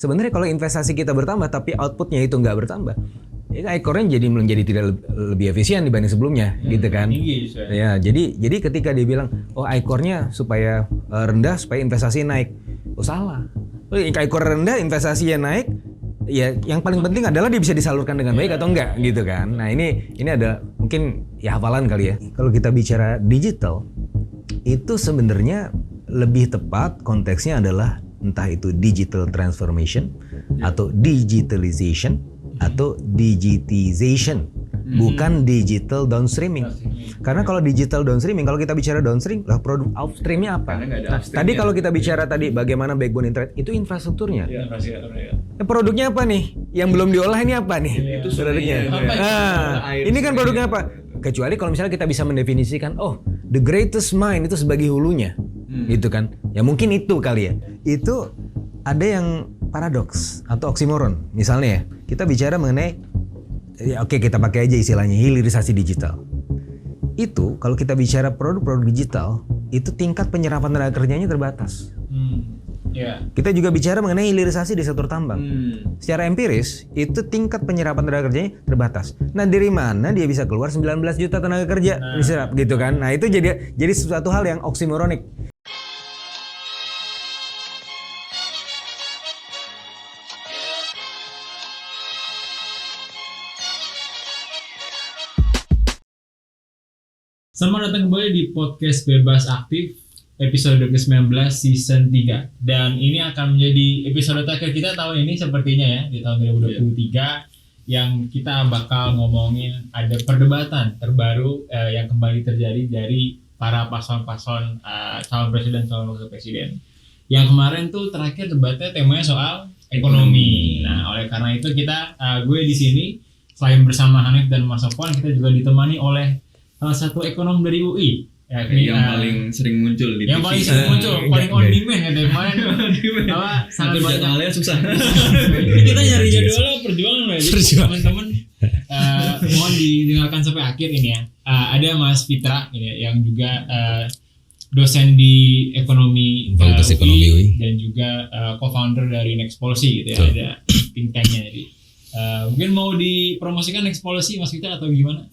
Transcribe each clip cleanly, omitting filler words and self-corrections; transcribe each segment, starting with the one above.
sebenarnya kalau investasi kita bertambah tapi outputnya itu nggak bertambah, itu ekornya jadi menjadi tidak lebih efisien dibanding sebelumnya, gitu kan? Ya, jadi ketika dia bilang, oh ekornya supaya rendah supaya investasi naik, oh salah. Ekor rendah investasinya naik, ya yang paling penting adalah dia bisa disalurkan dengan baik atau enggak, gitu kan? Nah ini ada mungkin ya hafalan kali ya. Kalau kita bicara digital, itu sebenarnya lebih tepat konteksnya adalah entah itu digital transformation atau digitalization atau digitization, bukan digital downstreaming. Karena kalau digital downstreaming, kalau kita bicara downstream, lah produk upstreamnya apa? Nah, tadi kalau kita bicara tadi bagaimana backbone internet, itu infrastrukturnya. Produknya apa nih? Yang belum diolah ini apa nih? Itu produknya. Ini kan produknya apa? Kecuali kalau misalnya kita bisa mendefinisikan, oh the greatest mind itu sebagai hulunya, gitu kan? Ya mungkin itu kali ya. Itu ada yang paradoks atau oksimoron. Misalnya ya, kita bicara mengenai, ya oke kita pakai aja istilahnya hilirisasi digital. Itu kalau kita bicara produk-produk digital, itu tingkat penyerapan tenaga kerjanya terbatas. Kita juga bicara mengenai hilirisasi di sektor tambang. Secara empiris, itu tingkat penyerapan tenaga kerjanya terbatas. Nah, dari mana dia bisa keluar 19 juta tenaga kerja diserap gitu kan? Nah, itu jadi sesuatu hal yang oksimoronik. Selamat datang kembali di podcast Bebas Aktif episode ke-19 season 3. Dan ini akan menjadi episode terakhir kita tahun ini sepertinya ya, di tahun 2023 yang kita bakal ngomongin ada perdebatan terbaru yang kembali terjadi dari para paslon-paslon calon presiden, calon wakil presiden. Yang kemarin tuh terakhir debatnya temanya soal ekonomi. Nah, oleh karena itu kita gue di sini selain bersama Hanif dan Mas Sofwan, kita juga ditemani oleh salah satu ekonom dari UI ya, yang paling sering muncul di yang TV. paling sering muncul, paling on demand ya kemarin. Apa sangat banyak jadwalnya susah. Kita nyari jadwalnya perjuangan lah. Jadi teman-teman mohon didengarkan sampai akhir ini ya. Ada Mas Fitra ini ya, yang juga dosen di ekonomi Fakultas Ekonomi UI dan juga co-founder dari Next Policy gitu ya. Ada think tanknya jadi. Mungkin mau dipromosikan Next Policy Mas Fitra atau gimana?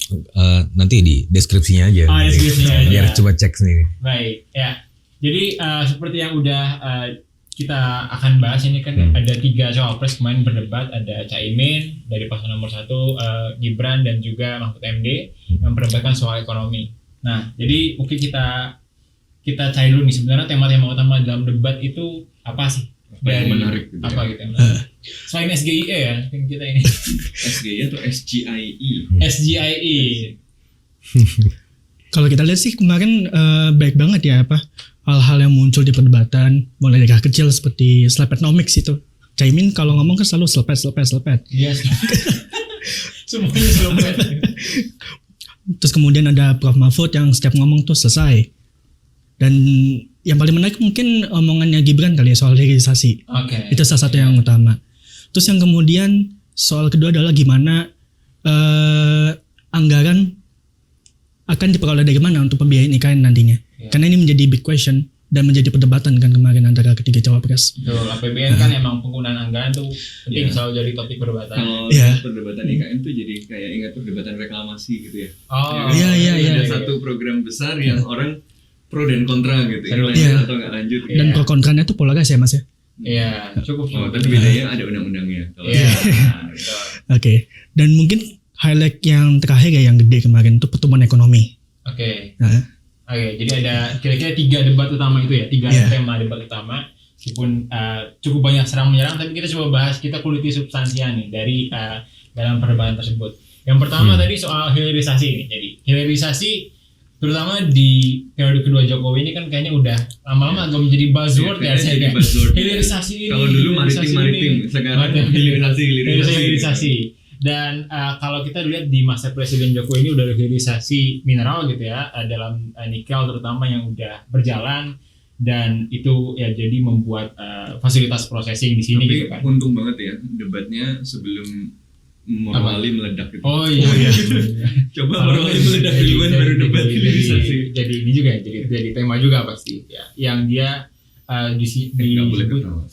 Nanti di deskripsinya aja. Deskripsinya aja. Biar coba cek sendiri. Baik, ya. Jadi seperti yang udah kita akan bahas ini kan ada 3 cawapres kemarin berdebat, ada Caimin dari paslon nomor 1, Gibran dan juga Mahfud MD yang berdebatkan soal ekonomi. Nah, jadi mungkin kita cari dulu nih sebenarnya tema-tema utama dalam debat itu apa sih? Dari menarik gitu apa ya. Gitu selain SGIE ya kita ini SGIE atau SGIE Kalau kita lihat sih kemarin baik banget ya hal-hal yang muncul di perdebatan mulai dari kecil seperti Slepenomics itu. Caimin kalau ngomong kan selalu selepet. Yes. Semuanya selepet. Terus kemudian ada Prof Mahfud yang setiap ngomong tuh selesai. Dan yang paling menarik mungkin omongannya Gibran kali ya soal hilirisasi. Itu salah satu yang utama. Terus yang kemudian soal kedua adalah gimana anggaran akan diperoleh dari mana untuk pembiayaan IKN nantinya. Karena ini menjadi big question dan menjadi perdebatan kan kemarin antara ketiga cawapres. Betul, APBN kan emang penggunaan anggaran tuh penting selalu jadi topik perdebatan. Kalau perdebatan IKN tuh jadi kayak ingat perdebatan reklamasi gitu ya. Iya. Ada satu program besar yang orang pro dan kontra gitu, atau nggak lanjut. Dan pro kontranya tuh polaris ya Mas ya? Iya, cukup. Tapi bedanya ada undang-undangnya. Oke. Dan mungkin highlight yang terakhir ya yang gede kemarin itu pertumbuhan ekonomi. Oke, jadi ada kira-kira 3 debat utama itu ya, 3 tema debat utama. Meskipun cukup banyak serang menyerang, tapi kita coba bahas, kita kuliti substansinya nih dari dalam perdebatan tersebut. Yang pertama tadi soal hilirisasi ini. Jadi hilirisasi terutama di periode kedua Jokowi ini kan kayaknya udah lama-lama agak menjadi buzzword ya. Hilirisasi ini. Kalau dulu maritim, sekarang hilirisasi. Dan kalau kita lihat di masa Presiden Jokowi ini udah ada hilirisasi mineral gitu ya, dalam nikel terutama yang udah berjalan, dan itu ya jadi membuat fasilitas processing di sini. Tapi gitu kan. Untung banget ya debatnya sebelum Morowali meledak gitu. Oh iya. Coba Morowali meledak duluan baru debat hilirisasi. Jadi ini juga jadi tema juga pasti ya. Yang dia nggak boleh ketawa.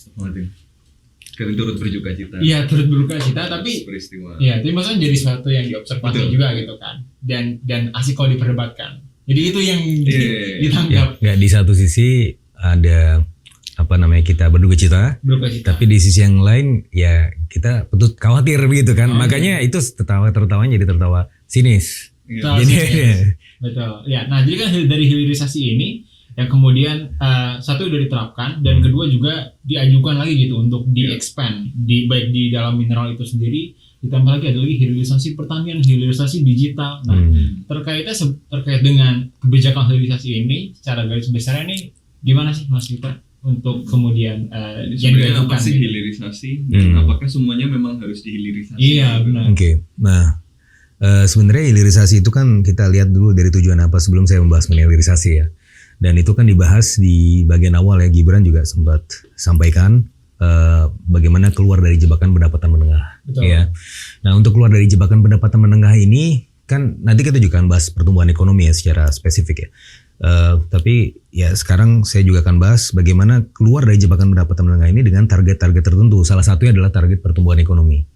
Kalian turut berduka cita. Iya, turut berduka cita, tapi peristiwa. Iya, tapi maksudnya jadi sesuatu yang diobservasi juga gitu kan. Dan asik kalau diperdebatkan. Jadi itu yang ditangkap. Ya, di satu sisi ada kita berduka cita, tapi di sisi yang lain ya kita patut khawatir begitu kan. Makanya itu tertawanya jadi tertawa sinis. Jadi betul. Ya, nah jadi kan dari hilirisasi ini yang kemudian satu udah diterapkan dan kedua juga diajukan lagi gitu untuk di-expand baik di dalam mineral itu sendiri, ditambah lagi ada lagi hilirisasi pertanian, hilirisasi digital. Nah, terkait dengan kebijakan hilirisasi ini secara garis besarnya ini gimana sih Mas Vita untuk kemudian yang diajukan? Apa sih hilirisasi? Apakah semuanya memang harus dihilirisasi? Iya, benar. Oke. Nah, sebenarnya hilirisasi itu kan kita lihat dulu dari tujuan apa sebelum saya membahas mengenai hilirisasi ya. Dan itu kan dibahas di bagian awal ya, Gibran juga sempat sampaikan bagaimana keluar dari jebakan pendapatan menengah. Betul. Ya. Nah, untuk keluar dari jebakan pendapatan menengah ini kan nanti kita juga akan bahas pertumbuhan ekonomi ya secara spesifik ya. Tapi ya sekarang saya juga akan bahas bagaimana keluar dari jebakan pendapatan menengah ini dengan target-target tertentu. Salah satunya adalah target pertumbuhan ekonomi.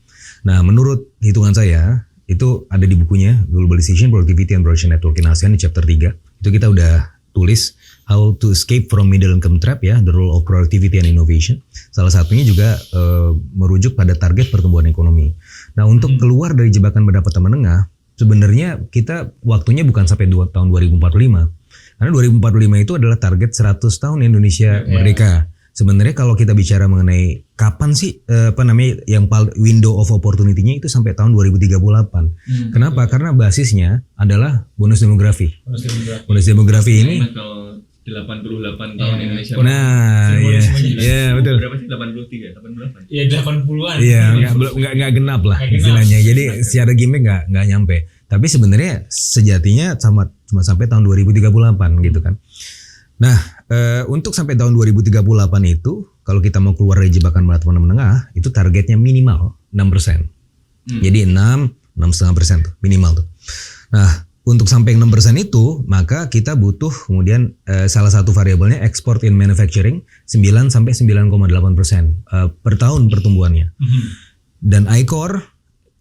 Nah, menurut hitungan saya itu ada di bukunya Globalization, Productivity and Production Network in ASEAN di chapter 3. Itu kita udah tulis How to Escape from Middle Income Trap ya, The Role of Productivity and Innovation. Salah satunya juga merujuk pada target pertumbuhan ekonomi. Nah, untuk keluar dari jebakan pendapatan menengah, sebenarnya kita waktunya bukan sampai tahun 2045. Karena 2045 itu adalah target 100 tahun Indonesia merdeka. Sebenarnya kalau kita bicara mengenai kapan sih yang window of opportunity-nya itu sampai tahun 2038. Kenapa? Karena basisnya adalah bonus demografi. Bonus demografi ini kalau 88 tahun Indonesia. Nah, iya betul. Berapa sih? 83, 88. Iya, 80-an. Iya, enggak genap lah istilahnya. Jadi secara gimmick enggak nyampe. Tapi sebenarnya sejatinya cuma sampai tahun 2038 gitu kan. Nah, untuk sampai tahun 2038 itu kalau kita mau keluar dari jebakan pendapatan menengah itu targetnya minimal 6%. Jadi 6,5% tuh minimal tuh. Nah, untuk sampai 6% itu maka kita butuh kemudian salah satu variabelnya export in manufacturing 9 sampai 9,8% per tahun pertumbuhannya. Dan ICOR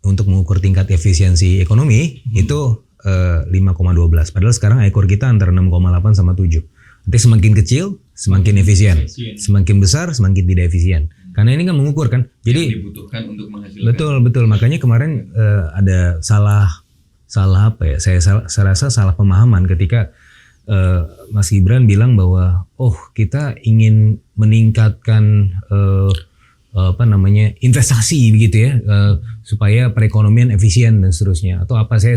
untuk mengukur tingkat efisiensi ekonomi itu 5,12. Padahal sekarang ICOR kita antara 6,8 sama 7. Nanti semakin kecil semakin efisien, semakin besar semakin tidak efisien. Karena ini kan mengukur kan. Jadi yang dibutuhkan untuk menghasilkan. Betul. Makanya kemarin ada salah apa ya? Saya rasa salah pemahaman ketika Mas Gibran bilang bahwa kita ingin meningkatkan investasi begitu ya supaya perekonomian efisien dan seterusnya atau apa. Saya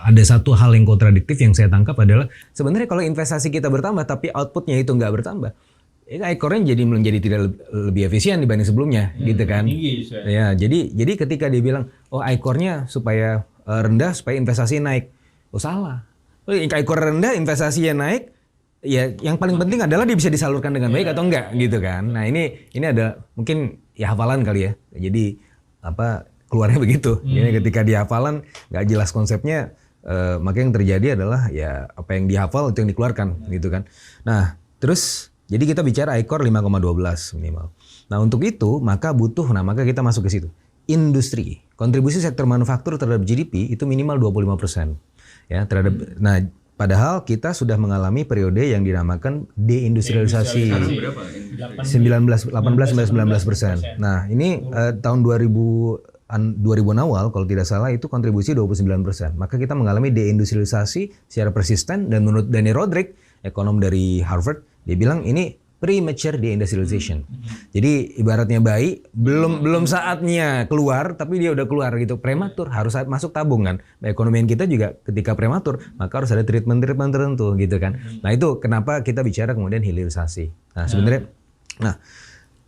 ada satu hal yang kontradiktif yang saya tangkap adalah sebenarnya kalau investasi kita bertambah tapi outputnya itu nggak bertambah, ICOR-nya menjadi tidak lebih efisien dibanding sebelumnya gitu kan. Ya, jadi ketika dia bilang ICOR-nya supaya rendah supaya investasi naik, salah. ICOR rendah investasinya naik. Ya, yang paling penting adalah dia bisa disalurkan dengan baik atau enggak gitu kan. Nah, ini ada mungkin ya hafalan kali ya. Jadi keluarnya begitu. Jadi ketika dia hafalan nggak jelas konsepnya, maka yang terjadi adalah ya apa yang dihafal itu yang dikeluarkan gitu kan. Nah, terus jadi kita bicara ICOR 5,12 minimal. Nah, untuk itu maka kita masuk ke situ. Industri, kontribusi sektor manufaktur terhadap GDP itu minimal 25%. Ya, padahal kita sudah mengalami periode yang dinamakan deindustrialisasi. 18-19%. Nah, ini tahun 2000-an awal kalau tidak salah itu kontribusi 29%. Maka kita mengalami deindustrialisasi secara persisten dan menurut Danny Rodrik, ekonom dari Harvard, dia bilang ini premature deindustrialization. Jadi ibaratnya bayi belum saatnya keluar tapi dia udah keluar gitu, prematur, harus masuk tabung kan. Ekonomi kita juga ketika prematur maka harus ada treatment tertentu gitu kan. Nah, itu kenapa kita bicara kemudian hilirisasi. Nah, sebenarnya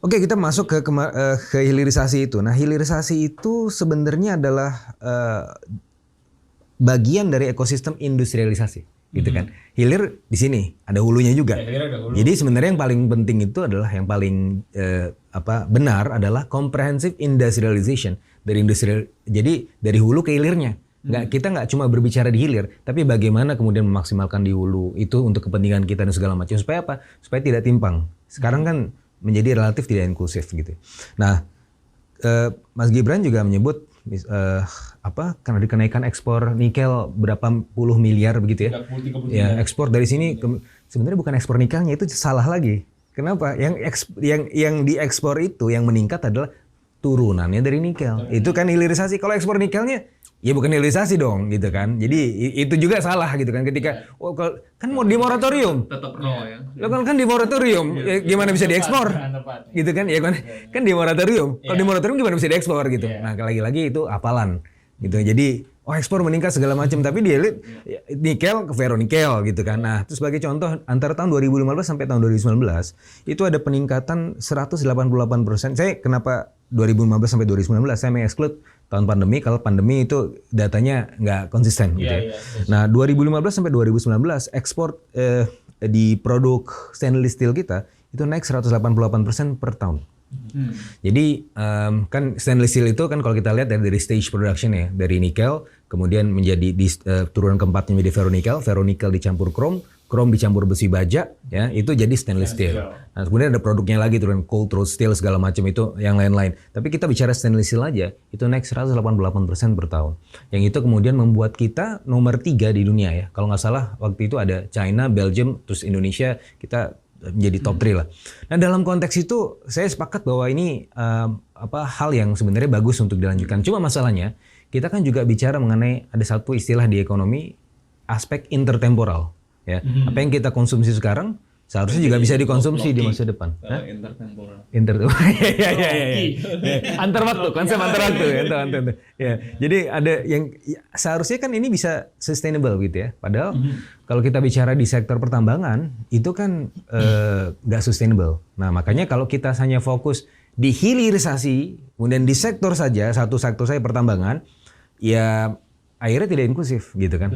oke, kita masuk ke hilirisasi itu. Nah, hilirisasi itu sebenarnya adalah bagian dari ekosistem industrialisasi gitu kan. Hilir di sini ada hulunya juga. Jadi sebenarnya yang paling penting itu adalah yang paling benar adalah comprehensive industrialization jadi dari hulu ke hilirnya. Kita nggak cuma berbicara di hilir, tapi bagaimana kemudian memaksimalkan di hulu itu untuk kepentingan kita dan segala macam supaya apa? Supaya tidak timpang. Sekarang kan menjadi relatif tidak inklusif gitu. Nah, Mas Gibran juga menyebut karena kenaikan ekspor nikel berapa puluh miliar begitu ya. 30 Ya, ekspor dari sini sebenarnya bukan ekspor nikelnya, itu salah lagi. Kenapa? Yang diekspor itu yang meningkat adalah turunannya dari nikel. Itu kan hilirisasi. Kalau ekspor nikelnya ya bukan hilirisasi dong gitu kan. Jadi itu juga salah gitu kan ketika kan mau di moratorium. Tetap raw ya. Lo kan di moratorium, ya, gimana bisa diekspor? Gitu kan? Ya kan di moratorium. Kalau di moratorium gimana bisa diekspor gitu. Nah, lagi-lagi itu hafalan gitu. Jadi ekspor meningkat segala macam, tapi dia lihat nikel ke ferronikel gitu kan. Nah, terus sebagai contoh antara tahun 2015 sampai tahun 2019 itu ada peningkatan 188%. Saya kenapa 2015 sampai 2019 saya mengeksklud tahun pandemi, kalau pandemi itu datanya nggak konsisten gitu ya. Nah, 2015 sampai 2019 ekspor di produk stainless steel kita itu naik 188% per tahun. Jadi kan stainless steel itu kan kalau kita lihat dari stage production ya, dari nikel kemudian menjadi turunan keempatnya menjadi ferronikel dicampur krom dicampur besi baja ya, itu jadi stainless steel. Nah, kemudian ada produknya lagi turunan cold rolled steel segala macam itu yang lain-lain. Tapi kita bicara stainless steel aja itu naik 188% per tahun. Yang itu kemudian membuat kita nomor 3 di dunia ya. Kalau nggak salah waktu itu ada China, Belgium, terus Indonesia, kita menjadi top 3 lah. Nah, dalam konteks itu saya sepakat bahwa ini hal yang sebenarnya bagus untuk dilanjutkan. Cuma masalahnya kita kan juga bicara mengenai ada satu istilah di ekonomi, aspek intertemporal ya. Apa yang kita konsumsi sekarang seharusnya juga bisa dikonsumsi di masa depan. Intertemporal. Antar waktu, konsep antar waktu ya. Jadi ada yang seharusnya kan ini bisa sustainable gitu ya. Padahal kalau kita bicara di sektor pertambangan itu kan nggak sustainable. Nah, makanya kalau kita hanya fokus di hilirisasi, kemudian di sektor saja, satu sektor saya pertambangan, ya akhirnya tidak inklusif gitu kan.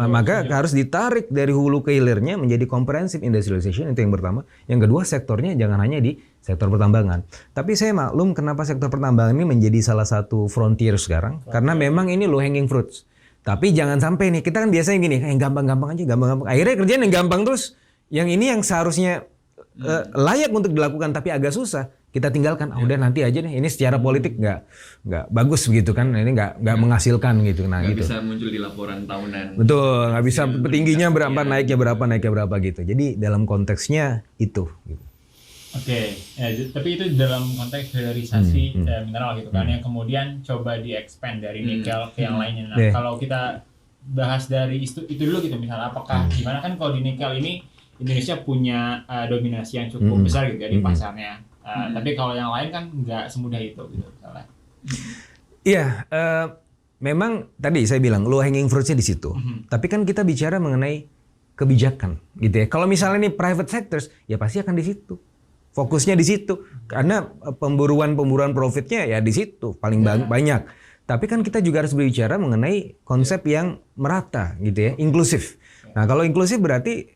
Maka harus ditarik dari hulu ke hilirnya menjadi comprehensive industrialization, itu yang pertama. Yang kedua, sektornya jangan hanya di sektor pertambangan. Tapi saya maklum kenapa sektor pertambangan ini menjadi salah satu frontier sekarang, karena memang ini low hanging fruits. Tapi jangan sampai nih, kita kan biasanya gini, gampang-gampang aja, gampang-gampang. Akhirnya kerjaan yang gampang terus, yang ini yang seharusnya layak untuk dilakukan tapi agak susah, kita tinggalkan. Udah nanti aja deh. Ini secara politik nggak bagus begitu kan. Ini nggak menghasilkan gitu. Nah, nggak gitu. bisa muncul di laporan tahunan. Betul, nggak bisa tingginya berapa, naiknya berapa gitu. Jadi dalam konteksnya itu. Gitu. Oke, tapi itu dalam konteks hilirisasi mineral gitu kan, yang kemudian coba di-expand dari nikel ke yang lainnya. Nah, kalau kita bahas dari itu dulu gitu, misalnya apakah gimana kan kalau di nikel ini Indonesia punya dominasi yang cukup besar gitu ya di pasarnya. Tapi kalau yang lain kan nggak semudah itu gitu misalnya. Iya, memang tadi saya bilang low hanging fruits-nya di situ. Tapi kan kita bicara mengenai kebijakan gitu ya. Kalau misalnya nih private sectors, ya pasti akan di situ. Fokusnya di situ. Karena pemburuan profitnya ya di situ paling banyak. Tapi kan kita juga harus berbicara mengenai konsep yang merata gitu ya, inklusif. Nah, kalau inklusif berarti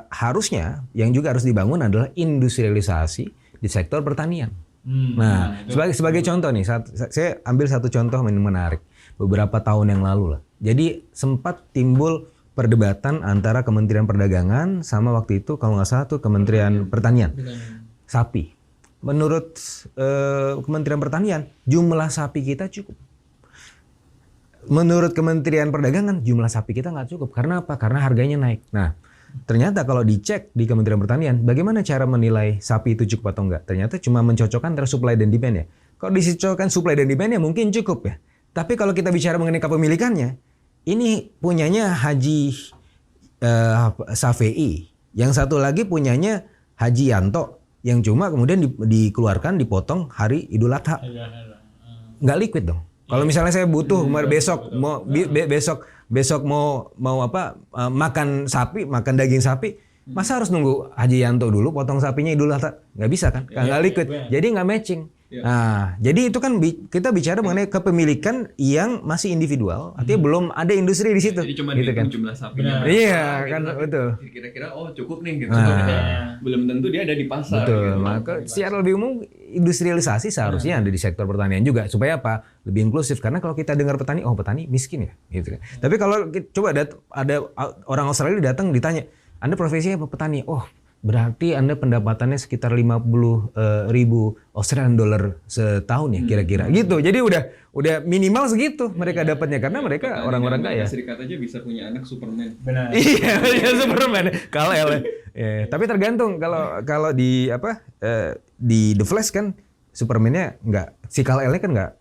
harusnya yang juga harus dibangun adalah industrialisasi di sektor pertanian. Nah, sebagai contoh nih, saya ambil satu contoh yang menarik. Beberapa tahun yang lalu lah. Jadi sempat timbul perdebatan antara Kementerian Perdagangan sama waktu itu kalau nggak salah tuh Kementerian Pertanian. Sapi. Menurut Kementerian Pertanian, jumlah sapi kita cukup. Menurut Kementerian Perdagangan, jumlah sapi kita nggak cukup. Karena apa? Karena harganya naik. Nah, ternyata kalau dicek di Kementerian Pertanian, bagaimana cara menilai sapi itu cukup atau enggak? Ternyata cuma mencocokkan antara supply dan demand ya. Kalau dicocokkan supply dan demand ya mungkin cukup ya. Tapi kalau kita bicara mengenai kepemilikannya, ini punyanya Haji Safei. Yang satu lagi punyanya Haji Yanto. Yang cuma kemudian dikeluarkan, dipotong hari Idul Adha. Nggak liquid dong. Kalau misalnya saya butuh besok mau makan sapi, makan daging sapi, masa harus nunggu Haji Yanto dulu potong sapinya Idul Adha? Nggak bisa kan? Nggak liquid. Jadi nggak matching. Nah, jadi itu kan kita bicara mengenai kepemilikan yang masih individual, artinya belum ada industri di situ. Jadi cuma gitu kan? Jumlah sapinya. Iya, kan betul. Kira-kira cukup nih gitu. Belum tentu dia ada di pasar. Betul. Gitu. Maka secara lebih umum industrialisasi seharusnya ada di sektor pertanian juga supaya apa? Lebih inklusif, karena kalau kita dengar petani, petani miskin ya, gitu kan. Tapi kalau coba ada orang Australia datang ditanya, "Anda profesinya apa?" Petani. "Oh, berarti Anda pendapatannya sekitar 50 ribu Australian dollar setahun ya kira-kira gitu. Jadi udah minimal segitu mereka dapatnya karena mereka orang-orang kaya. Serikat aja bisa punya anak Superman. Benar. Iya, Superman. Kal-El. Ya, tapi tergantung kalau di di The Flash kan Superman-nya si Kal-El-nya kan nggak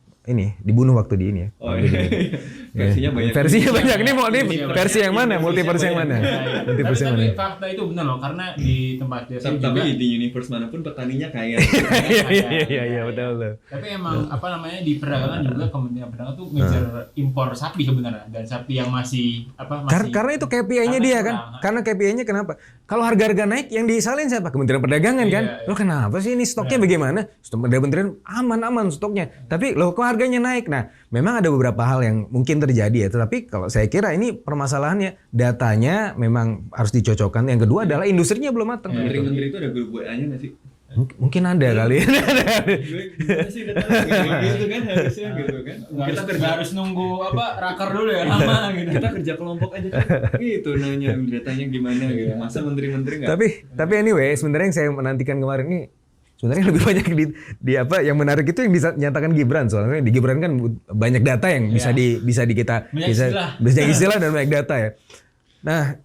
dibunuh waktu di ini ya. Oh iya. Versinya banyak. Versinya banyak. Ini versi yang mana? Multiverse yang mana? Multiverse yang mana? Tapi fakta itu benar loh karena di tempat dia juga. Tapi di universe manapun petaninya kaya. Iya betul. Tapi emang di perdagangan juga Kementerian Perdagangan tuh ngejar impor sapi sebenarnya dan sapi yang masih karena itu KPI-nya dia kan. Karena KPI-nya kenapa? Kalau harga-harga naik yang disalin siapa? Kementerian Perdagangan kan. Loh kenapa sih ini stoknya bagaimana? Stok Kementerian aman stok-nya. Tapi loh kok harganya naik? Nah, memang ada beberapa hal yang mungkin terjadi ya. Tetapi kalau saya kira ini permasalahannya datanya memang harus dicocokkan. Yang kedua adalah industrinya belum matang. Menteri-menteri itu ada grup WA-nya nggak sih? Mungkin ada kali. Gimana sih datanya gitu kan harusnya gitu kan. Kita kerja harus nunggu raker dulu ya lama gitu. Kita kerja kelompok aja kan. Gitu nanya datanya gimana gitu. Masa menteri-menteri enggak? Tapi anyway, sebenarnya yang saya menantikan kemarin ini sebenarnya lebih banyak di yang menarik itu yang bisa nyatakan Gibran, soalnya di Gibran kan banyak data yang bisa kita banyak istilah dan banyak data ya. Nah,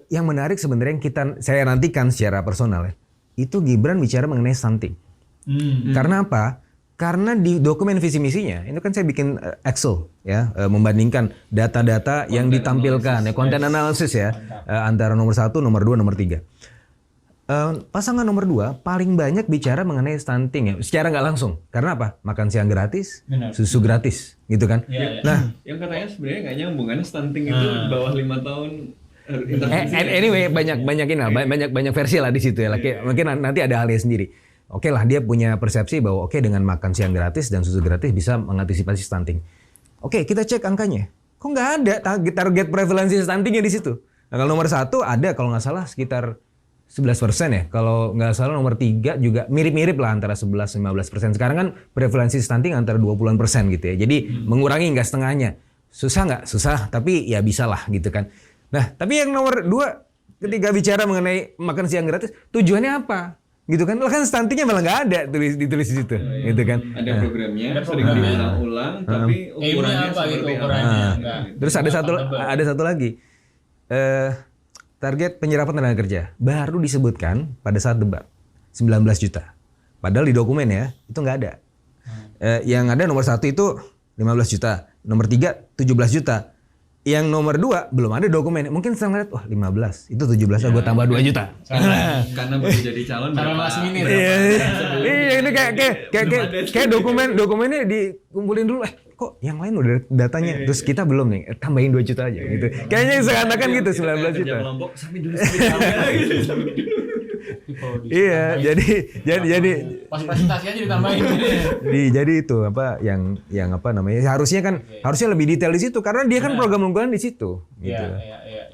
yang menarik sebenarnya yang saya nantikan secara personal ya. Itu Gibran bicara mengenai stunting. Karena apa? Karena di dokumen visi misinya, itu kan saya bikin Excel ya, membandingkan data-data yang ditampilkan, konten analisis ya, antara nomor 1, nomor 2, nomor 3. Pasangan nomor 2 paling banyak bicara mengenai stunting ya, secara nggak langsung. Karena apa? Makan siang gratis, susu gratis, gitu kan? Ya. Nah, yang katanya sebenarnya nggak nyambung karena stunting itu bawah 5 tahun. Anyway banyak versi lah di situ ya. Mungkin nanti ada halnya sendiri. Oke lah, dia punya persepsi bahwa dengan makan siang gratis dan susu gratis bisa mengantisipasi stunting. Oke, kita cek angkanya. Kok nggak ada target prevalensi stuntingnya di situ? Nah, kalau nomor 1 ada kalau nggak salah sekitar 11% ya. Kalau nggak salah nomor 3 juga mirip-mirip lah antara 11-15%. Sekarang kan prevalensi stunting antara 20% gitu ya. Jadi mengurangi nggak setengahnya. Susah nggak? Susah, tapi ya bisa lah gitu kan. Nah, tapi yang nomor 2 ketika bicara mengenai makan siang gratis, tujuannya apa? Gitu kan? Kan stuntingnya malah nggak ada ditulis di situ, gitu kan? Ada programnya, sering diulang-ulang, tapi ukurannya apa gitu seperti ukurannya? Terus ada satu lagi, target penyerapan tenaga kerja baru disebutkan pada saat debat 19 juta. Padahal di dokumen ya itu nggak ada. Yang ada nomor 1 itu 15 juta, nomor 3 17 juta. Yang nomor 2 belum ada dokumen. Mungkin saya ngeliat, 15, itu 17 gue tambah 2 juta. Karena baru jadi calon last minute. Iya, ini kayak dokumennya dikumpulin dulu. Kok yang lain udah datanya, terus kita belum nih, tambahin 2 juta aja gitu. Kayaknya seakan-akan gitu 19 juta. Kelompok sampai dulu. Iya, jadi pas presentasi aja ditambahin. Jadi itu yang apa namanya? Harusnya lebih detail di situ karena dia kan program unggulan di situ. Iya.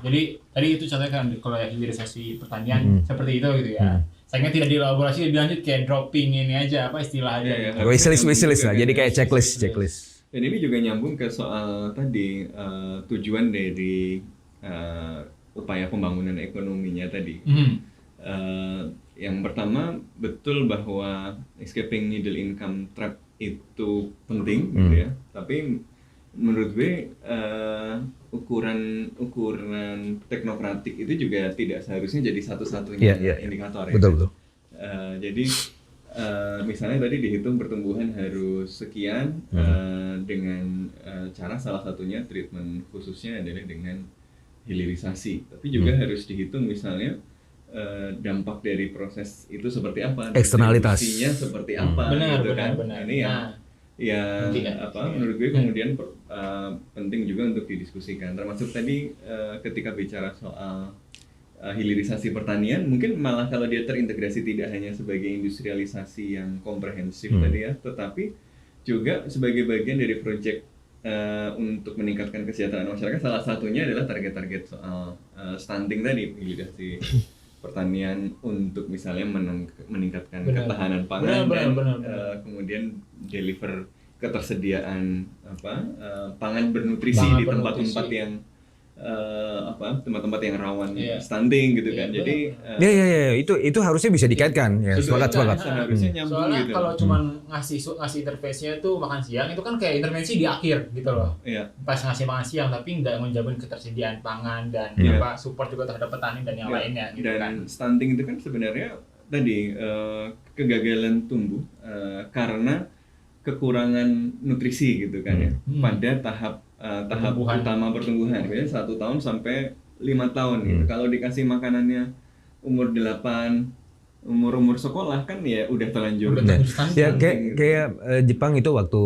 Jadi tadi itu contohnya kan kalau hilirisasi pertanian seperti itu gitu ya. Sayangnya tidak dielaborasi lebih lanjut kayak dropping ini aja istilah aja. Wishlist lah. Jadi kayak checklist. Dan ini juga nyambung ke soal tadi tujuan dari upaya pembangunan ekonominya tadi. Yang pertama betul bahwa escaping middle income trap itu penting gitu ya. Tapi menurut gue ukuran teknokratik itu juga tidak seharusnya jadi satu-satunya indikator ya. Betul. Jadi misalnya tadi dihitung pertumbuhan harus sekian dengan cara salah satunya treatment khususnya adalah dengan hilirisasi. Tapi juga harus dihitung misalnya dampak dari proses itu seperti apa, eksternalitas seperti apa, benar. Ini menurut gue kemudian penting juga untuk didiskusikan. Termasuk tadi ketika bicara soal hilirisasi pertanian, mungkin malah kalau dia terintegrasi tidak hanya sebagai industrialisasi yang komprehensif tadi ya, tetapi juga sebagai bagian dari proyek untuk meningkatkan kesejahteraan masyarakat. Salah satunya adalah target-target soal stunting tadi, hilirisasi pertanian untuk misalnya meningkatkan ketahanan pangan dan kemudian deliver ketersediaan pangan bernutrisi di tempat-tempat yang tempat-tempat yang rawan stunting gitu kan. Jadi itu harusnya bisa dikaitkan ya. Sepakat. Seharusnya nyambung soalnya gitu. Kalau cuman ngasih intervensinya tuh makan siang itu kan kayak intervensi di akhir gitu loh. Pas ngasih makan siang tapi nggak menjamin ketersediaan pangan dan support juga terhadap petani dan yang lainnya gitu dan kan. Stunting itu kan sebenarnya tadi kegagalan tumbuh karena kekurangan nutrisi gitu kan ya pada tahap utama pertumbuhan, biasanya 1 tahun sampai 5 tahun gitu. Kalau dikasih makanannya umur 8, umur sekolah kan ya udah terlanjur. Ya kayak Jepang itu waktu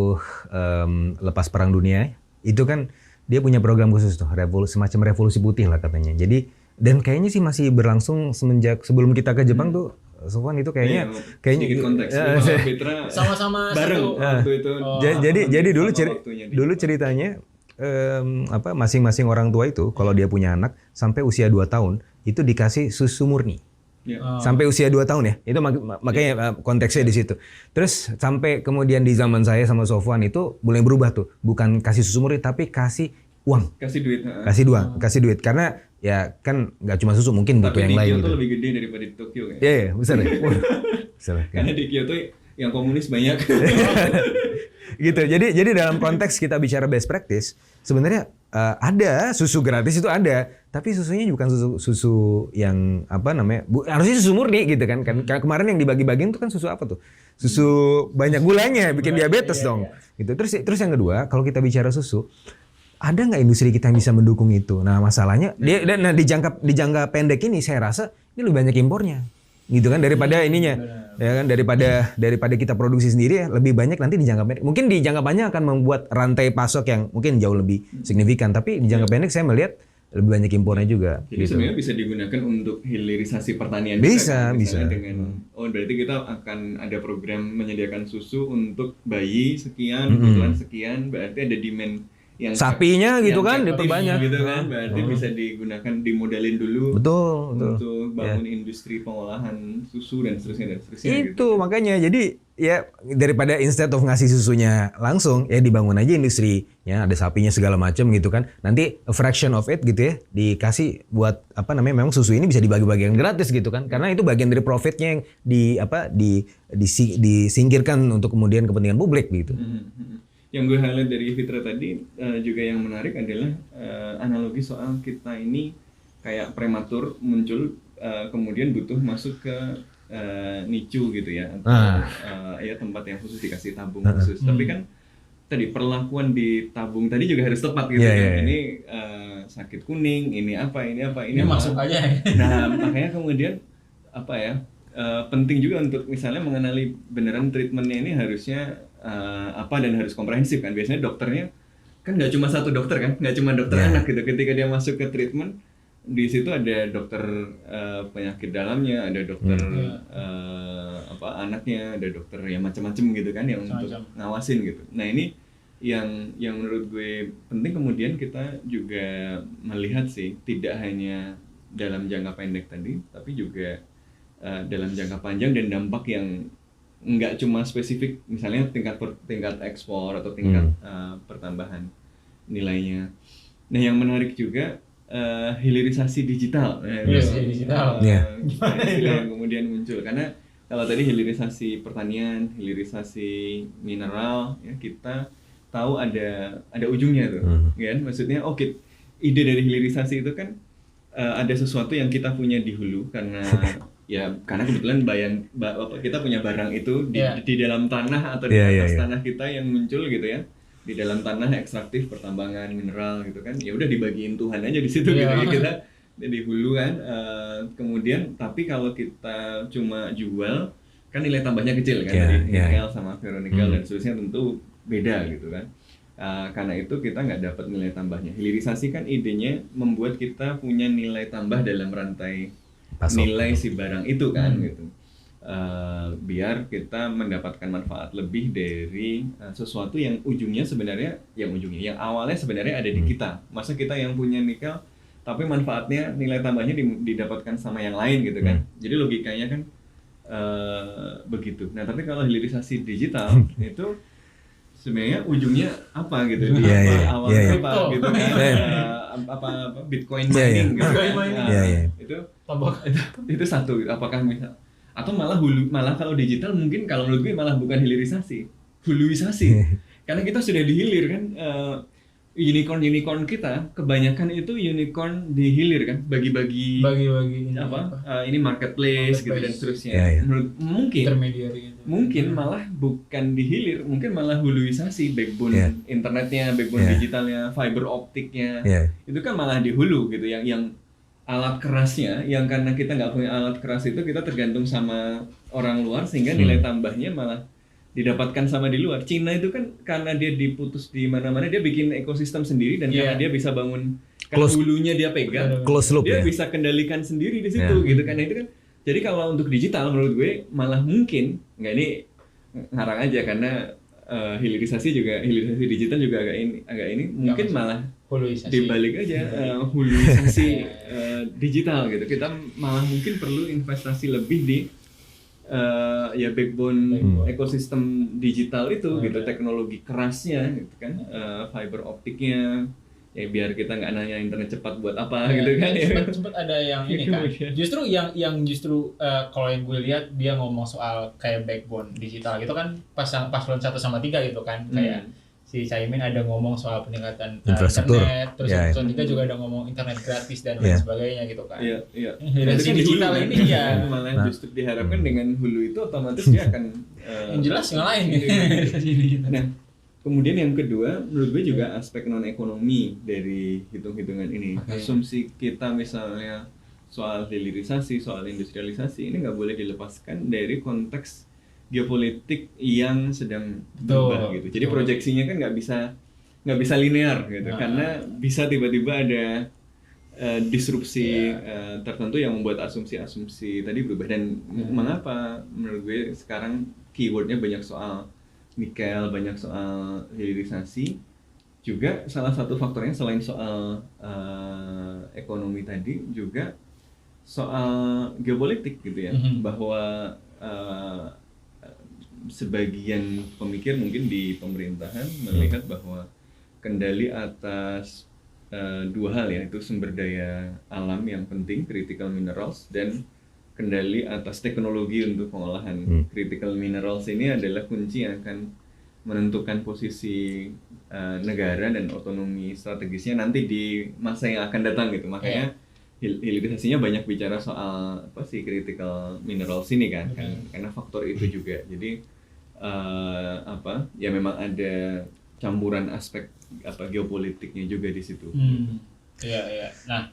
lepas Perang Dunia itu kan dia punya program khusus tuh, semacam revolusi putih lah katanya. Jadi dan kayaknya sih masih berlangsung semenjak sebelum kita ke Jepang tuh. Sofwan itu kayaknya sedikit konteks. Fitra sama-sama bareng waktu itu. Jadi dulu ceritanya masing-masing orang tua itu kalau dia punya anak sampai usia 2 tahun itu dikasih susu murni. Sampai usia 2 tahun ya. Itu makanya konteksnya di situ. Terus sampai kemudian di zaman saya sama Sofwan itu mulai berubah tuh. Bukan kasih susu murni tapi kasih uang. Kasih duit. Kasih duit karena ya kan nggak cuma susu, mungkin butuh yang lain gitu. Tapi di Kyoto lebih gede daripada di Tokyo kan? Iya, besar ya. Besar. Karena di Kyoto yang komunis banyak. Gitu. Jadi dalam konteks kita bicara best practice, sebenarnya ada susu gratis itu ada, tapi susunya bukan susu yang harusnya susu murni gitu kan. Karena kemarin yang dibagi-bagiin itu kan susu apa tuh? Susu banyak gulanya, bikin diabetes dong. Gitu. Terus yang kedua, kalau kita bicara susu, ada nggak industri kita yang bisa mendukung itu? Nah masalahnya di jangka pendek ini saya rasa ini lebih banyak impornya, gitu kan daripada ininya, ya kan daripada kita produksi sendiri ya lebih banyak nanti di jangka pendek. Mungkin di jangka panjang akan membuat rantai pasok yang mungkin jauh lebih signifikan, tapi di jangka pendek saya melihat lebih banyak impornya juga. Jadi gitu. Sebenarnya bisa digunakan untuk hilirisasi pertanian. Bisa. Dengan berarti kita akan ada program menyediakan susu untuk bayi sekian, kebutuhan sekian, berarti ada demand. Yang sapinya gitu kan diperbanyak gitu kan, berarti bisa digunakan dimodalin dulu betul untuk bangun industri pengolahan susu dan seterusnya itu gitu. Makanya jadi ya daripada instead of ngasih susunya langsung ya dibangun aja industri ya, ada sapinya segala macam gitu kan, nanti a fraction of it gitu ya dikasih buat memang susu ini bisa dibagi-bagi yang gratis gitu kan, karena itu bagian dari profitnya yang disingkirkan untuk kemudian kepentingan publik gitu. Yang gue highlight dari Fitra tadi juga yang menarik adalah analogi soal kita ini kayak prematur muncul kemudian butuh masuk ke NICU gitu ya, atau ya tempat yang khusus dikasih tabung khusus. Tapi kan tadi perlakuan di tabung tadi juga harus tepat gitu kan. Ini sakit kuning, ini apa. Masuk aja. Nah makanya kemudian penting juga untuk misalnya mengenali beneran treatmentnya ini harusnya dan harus komprehensif kan. Biasanya dokternya kan nggak cuma satu dokter kan, nggak cuma dokter anak gitu. Ketika dia masuk ke treatment, di situ ada dokter penyakit dalamnya, ada dokter anaknya, ada dokter yang macam-macam gitu kan yang untuk ngawasin gitu. Nah ini yang menurut gue penting kemudian kita juga melihat sih, tidak hanya dalam jangka pendek tadi, tapi juga dalam jangka panjang dan dampak yang nggak cuma spesifik misalnya tingkat ekspor atau tingkat pertambahan nilainya. Nah yang menarik juga hilirisasi digital. Yang kemudian muncul karena kalau tadi hilirisasi pertanian, hilirisasi mineral ya kita tahu ada ujungnya tuh, kan? Maksudnya ide dari hilirisasi itu kan ada sesuatu yang kita punya di hulu karena kebetulan kita punya barang itu di dalam tanah atau di atas tanah kita yang muncul gitu ya, di dalam tanah ekstraktif pertambangan mineral gitu kan, ya udah dibagiin Tuhan aja di situ gitu ya, kita di hulu kan. Kemudian tapi kalau kita cuma jual kan nilai tambahnya kecil kan, dari nikel sama ferronikel dan seterusnya tentu beda gitu kan. Karena itu kita nggak dapat nilai tambahnya. Hilirisasi kan idenya membuat kita punya nilai tambah dalam rantai nilai si barang itu kan gitu, biar kita mendapatkan manfaat lebih dari sesuatu yang yang awalnya sebenarnya ada di kita. Masa kita yang punya nikel tapi manfaatnya nilai tambahnya didapatkan sama yang lain gitu kan. Jadi logikanya kan begitu. Nah tapi kalau hilirisasi digital itu sebenarnya ujungnya apa gitu, awalnya apa gitu kan, apa Bitcoin mining gitu kan, itu satu. Apakah misal atau malah kalau digital mungkin kalau menurut gue malah bukan hilirisasi, huluisasi, karena kita sudah dihilir kan. Unicorn kita kebanyakan itu unicorn dihilir kan, bagi-bagi ini marketplace gitu dan seterusnya. Menurut mungkin malah bukan dihilir, mungkin malah huluisasi, backbone internetnya, backbone digitalnya, fiber optiknya itu kan malah di hulu gitu, yang alat kerasnya, yang karena kita nggak punya alat keras itu kita tergantung sama orang luar sehingga nilai tambahnya malah didapatkan sama di luar. Cina itu kan karena dia diputus di mana-mana, dia bikin ekosistem sendiri dan karena dia bisa bangun kan hulunya dia pegang, close loop, dia bisa kendalikan sendiri di situ gitu kan. Itu kan jadi kalau untuk digital menurut gue malah mungkin nggak, ini ngarang aja karena hilirisasi digital juga agak ini mungkin malah dibalik aja huluisasi digital gitu. Kita malah mungkin perlu investasi lebih di backbone ekosistem digital itu gitu, teknologi kerasnya gitu kan, fiber optiknya ya, biar kita nggak nanya internet cepat buat apa gitu kan. Sempat ada yang ini kan, justru yang kalau yang gue lihat dia ngomong soal kayak backbone digital gitu kan, paslon 1 sama 3 gitu kan, kayak si Caimin ada ngomong soal peningkatan internet, terus paslon 3 juga ada ngomong internet gratis dan lain sebagainya gitu kan. Dari digital ini malah justru diharapkan dengan hulu itu otomatis dia akan yang jelas ngalahin gitu. Nah, kemudian yang kedua menurut gue juga aspek non ekonomi dari hitung-hitungan ini. Asumsi kita misalnya soal hilirisasi, soal industrialisasi ini nggak boleh dilepaskan dari konteks geopolitik yang sedang berubah gitu. Jadi proyeksinya kan nggak bisa linear gitu, karena bisa tiba-tiba ada disrupsi tertentu yang membuat asumsi-asumsi tadi berubah. Dan mengapa menurut gue sekarang keywordnya banyak soal nikel, banyak soal hilirisasi, juga salah satu faktornya selain soal ekonomi tadi juga soal geopolitik gitu ya, bahwa sebagian pemikir mungkin di pemerintahan melihat bahwa kendali atas dua hal ya, itu sumber daya alam yang penting, critical minerals, dan kendali atas teknologi untuk pengolahan critical minerals ini adalah kunci yang akan menentukan posisi negara dan otonomi strategisnya nanti di masa yang akan datang gitu. Makanya hilirisasinya banyak bicara soal apa sih critical minerals ini kan, karena faktor itu juga. Jadi ya memang ada campuran aspek geopolitiknya juga di situ. Iya. Nah,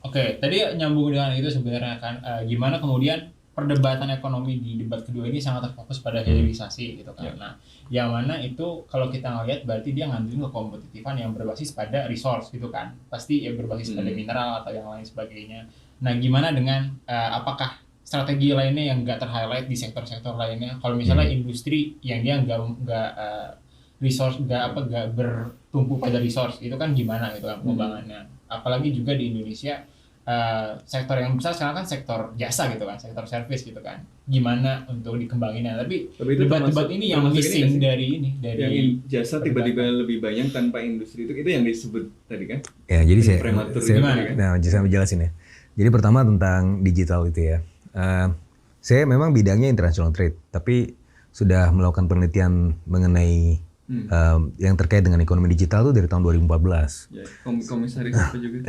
oke, tadi nyambung dengan itu sebenarnya kan, gimana kemudian perdebatan ekonomi di debat kedua ini sangat terfokus pada hilirisasi gitu kan. Nah, yang mana itu kalau kita ngelihat berarti dia ngandelin ke kompetitifan yang berbasis pada resource gitu kan. Pasti ya berbasis pada mineral atau yang lain sebagainya. Nah, gimana dengan apakah strategi lainnya yang nggak ter-highlight di sektor-sektor lainnya? Kalau misalnya industri yang dia nggak resource, nggak bertumpu pada resource, itu kan gimana gitu kan pengembangannya? Apalagi juga di Indonesia sektor yang besar sekarang kan sektor jasa gitu kan, sektor service gitu kan. Gimana untuk dikembanginnya? Tapi debat-debat ini yang missing dari yang jasa tiba-tiba lebih banyak tanpa industri, itu yang disebut tadi kan? Ya, jadi saya jelasin ya. Jadi pertama tentang digital itu ya. Saya memang bidangnya international trade, tapi sudah melakukan penelitian mengenai yang terkait dengan ekonomi digital tuh dari tahun 2014. Ya, komisaris apa juga?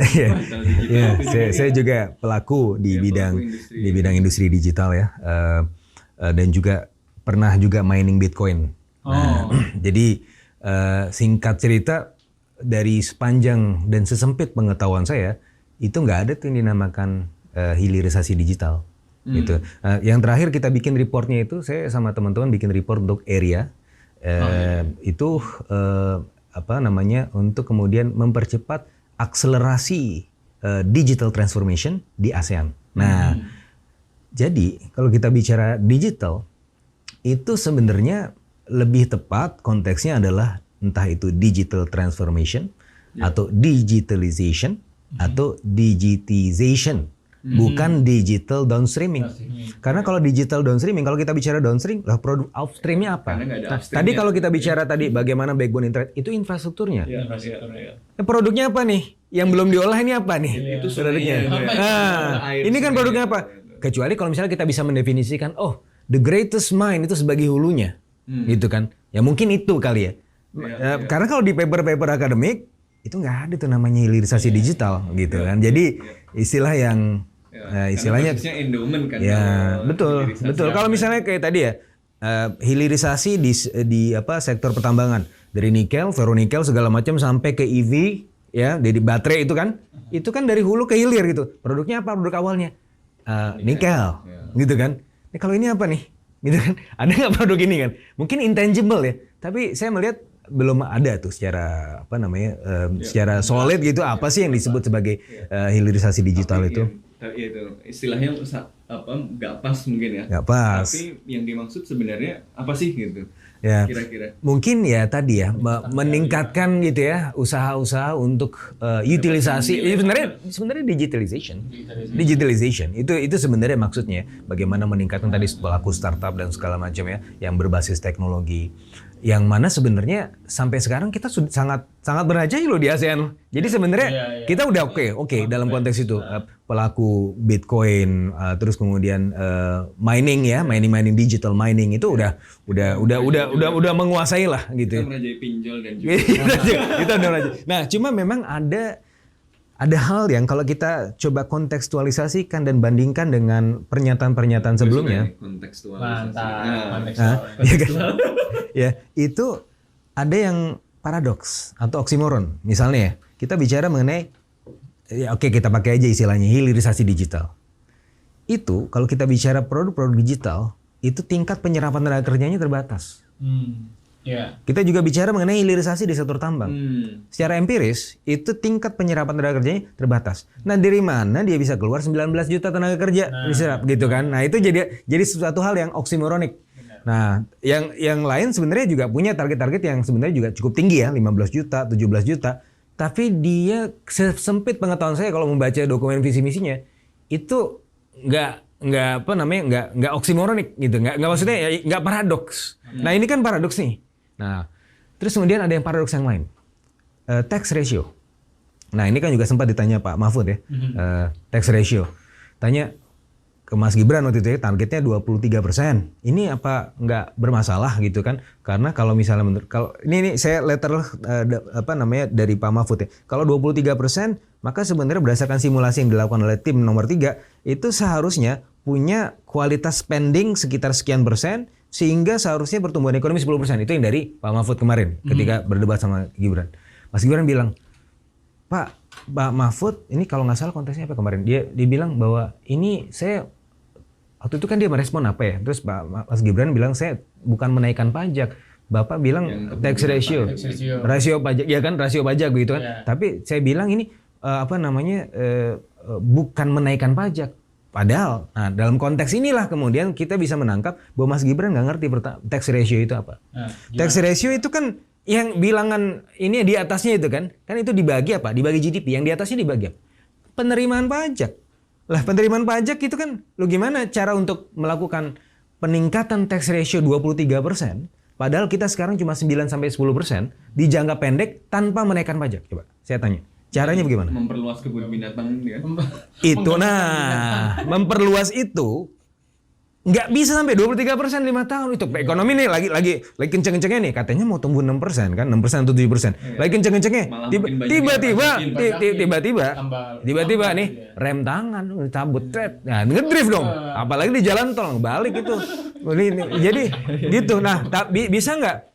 Saya juga pelaku di bidang industri digital ya, dan juga pernah juga mining Bitcoin. Jadi singkat cerita, dari sepanjang dan sesempit pengetahuan saya itu nggak ada tuh yang dinamakan hilirisasi digital. Gitu. Yang terakhir kita bikin reportnya itu, saya sama teman-teman bikin report untuk area. Itu untuk kemudian mempercepat akselerasi digital transformation di ASEAN. Nah, jadi kalau kita bicara digital itu sebenarnya lebih tepat konteksnya adalah entah itu digital transformation atau digitalization atau digitization. bukan digital downstreaming. Karena kalau digital downstreaming, kalau kita bicara downstream, lah produk upstreamnya apa? Karena nggak ada Nah, upstreamnya. tadi kalau kita bicara tadi bagaimana backbone internet, itu infrastrukturnya. Iya. Produknya apa nih? Yang belum diolah ini apa nih? Itu produknya. sungainya. Nah, Air ini kan sungai. produknya apa? Kecuali kalau misalnya kita bisa mendefinisikan, oh, the greatest mine itu sebagai hulunya, gitu kan? Ya mungkin itu kali ya. Karena kalau di paper-paper akademik itu nggak ada tuh namanya hilirisasi digital, gitu kan? Jadi istilah yang istilahnya basisnya endowment kan. ya kalau betul hilirisasi. betul. Kalau misalnya kayak tadi ya hilirisasi di apa sektor pertambangan dari nikel, ferronikel segala macam sampai ke EV ya, dari baterai itu kan dari hulu ke hilir gitu. Produknya apa? Produk awalnya nikel, gitu kan. Nah, kalau ini apa nih? Gitu kan? Ada nggak produk ini kan? Mungkin intangible ya. Tapi saya melihat belum ada tuh secara apa namanya secara solid gitu apa sih yang disebut sebagai hilirisasi digital Tapi itu? Ya, itu istilahnya nggak pas mungkin ya. Nggak pas. Tapi yang dimaksud sebenarnya apa sih gitu? Ya, Kira-kira. mungkin ya tadi ya meningkatkan gitu ya usaha-usaha untuk utilisasi. Sebenarnya digitalization itu sebenarnya maksudnya bagaimana meningkatkan tadi pelaku startup dan segala macam ya yang berbasis teknologi. Yang mana sebenarnya sampai sekarang kita sudah sangat berhasil loh di ASEAN. Jadi sebenarnya kita udah oke dalam konteks itu pelaku Bitcoin terus kemudian mining digital mining itu udah menguasai lah gitu. Kita merajai pinjol dan juga Kita udah merajai. Nah, cuma memang ada hal yang kalau kita coba kontekstualisasikan dan bandingkan dengan pernyataan-pernyataan sebelumnya. Kontekstualisasi. Ya kan? Ya, itu ada yang paradoks atau oksimoron. Misalnya ya, kita bicara mengenai kita pakai aja istilahnya hilirisasi digital. Itu kalau kita bicara produk-produk digital, itu tingkat penyerapan tenaga kerjanya terbatas. Kita juga bicara mengenai hilirisasi di sektor tambang. Secara empiris, itu tingkat penyerapan tenaga kerjanya terbatas. Nah, dari mana dia bisa keluar 19 juta tenaga kerja diserap gitu kan? Nah, itu jadi sesuatu hal yang oksimoronik. Nah, yang lain sebenarnya juga punya target-target yang sebenarnya juga cukup tinggi ya, 15 juta, 17 juta. Tapi dia sempit pengetahuan saya kalau membaca dokumen visi misinya itu nggak oksimoronik gitu, nggak maksudnya ya, nggak paradoks. Nah, ini kan paradoks nih. Nah, terus kemudian ada yang paradoks yang lain, tax ratio. Nah, ini kan juga sempat ditanya Pak Mahfud ya, tax ratio. Tanya ke Mas Gibran waktu itu ya, targetnya 23%. Ini apa nggak bermasalah gitu kan? Karena kalau misalnya kalau ini saya letter dari Pak Mahfud ya. Kalau 23%, maka sebenarnya berdasarkan simulasi yang dilakukan oleh tim nomor 3, itu seharusnya punya kualitas spending sekitar sekian persen sehingga seharusnya pertumbuhan ekonomi 10%. Itu yang dari Pak Mahfud kemarin ketika berdebat sama Gibran. Mas Gibran bilang, Pak Mahfud ini kalau nggak salah konteksnya apa kemarin? Dia bilang bahwa ini saya waktu itu kan dia merespon apa ya? Terus Mas Gibran bilang saya bukan menaikkan pajak. Bapak bilang tax ratio. Rasio pajak, ya kan rasio pajak gitu kan. Yeah. Tapi saya bilang ini bukan menaikkan pajak. Padahal, nah dalam konteks inilah kemudian kita bisa menangkap bahwa Mas Gibran nggak ngerti tax ratio itu apa. Tax ratio itu kan yang bilangan ini di atasnya itu kan itu dibagi apa? Dibagi GDP. Yang di atasnya dibagi apa? Penerimaan pajak. Lah penerimaan pajak itu kan lu gimana cara untuk melakukan peningkatan tax ratio 23%, padahal kita sekarang cuma 9-10% di jangka pendek tanpa menaikkan pajak. Coba saya tanya. Caranya bagaimana? Memperluas kebun binatang ya. Itu memperluas itu nggak bisa sampai 23% 5 tahun itu. Ekonomi nih lagi kenceng-kencengnya nih, katanya mau tumbuh 6% kan, 6% atau 7%. Lagi kenceng-kencengnya. Tiba-tiba nih rem tangan cabut tret. Nah, ngedrift dong. Apalagi di jalan tol balik itu. Jadi gitu. Nah, bisa nggak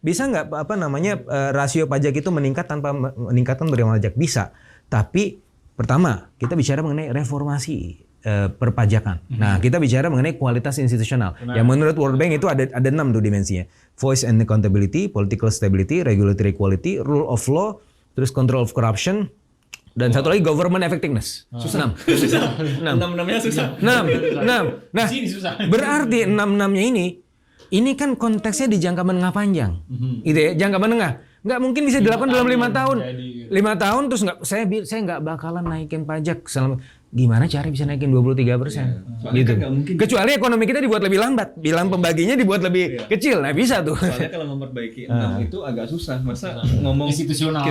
rasio pajak itu meningkat tanpa meningkatkan penerimaan pajak? Bisa. Tapi pertama, kita bicara mengenai reformasi perpajakan. Nah, kita bicara mengenai kualitas institusional. Yang menurut World Bank itu ada 6 tuh dimensinya. Voice and accountability, political stability, regulatory quality, rule of law, terus control of corruption, dan satu lagi government effectiveness. Susah. 6-6-nya susah. 6. Nah, berarti 6-6-nya ini kan konteksnya di jangka menengah panjang. Gitu ya, jangka menengah. Nggak mungkin bisa dilakukan dalam 5 tahun. 5 tahun terus saya nggak bakalan naikin pajak selama gimana cara bisa naikin 23%? Gitu. Kan mungkin. Kecuali ekonomi kita dibuat lebih lambat, bilang pembaginya dibuat lebih kecil, nah bisa tuh. Soalnya kalau memperbaiki 6 itu agak susah, masa ngomong institusional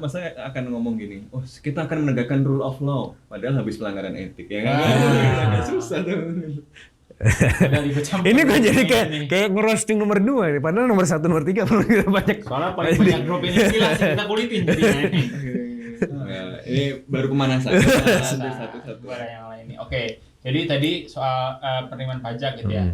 masa akan ngomong gini, oh kita akan menegakkan rule of law, padahal habis pelanggaran etik, ya kan? Agak susah tuh. Ini kok jadi kayak ngerosting nomor 2 nih, padahal nomor 1, nomor 3 perlu kita banyak. Soalnya paling banyak drop ini jelas kita kulitin jadinya ini. Nah, ini baru pemanasan. Satu-satu. Ada yang lain nih. Oke, jadi tadi soal penerimaan pajak gitu ya.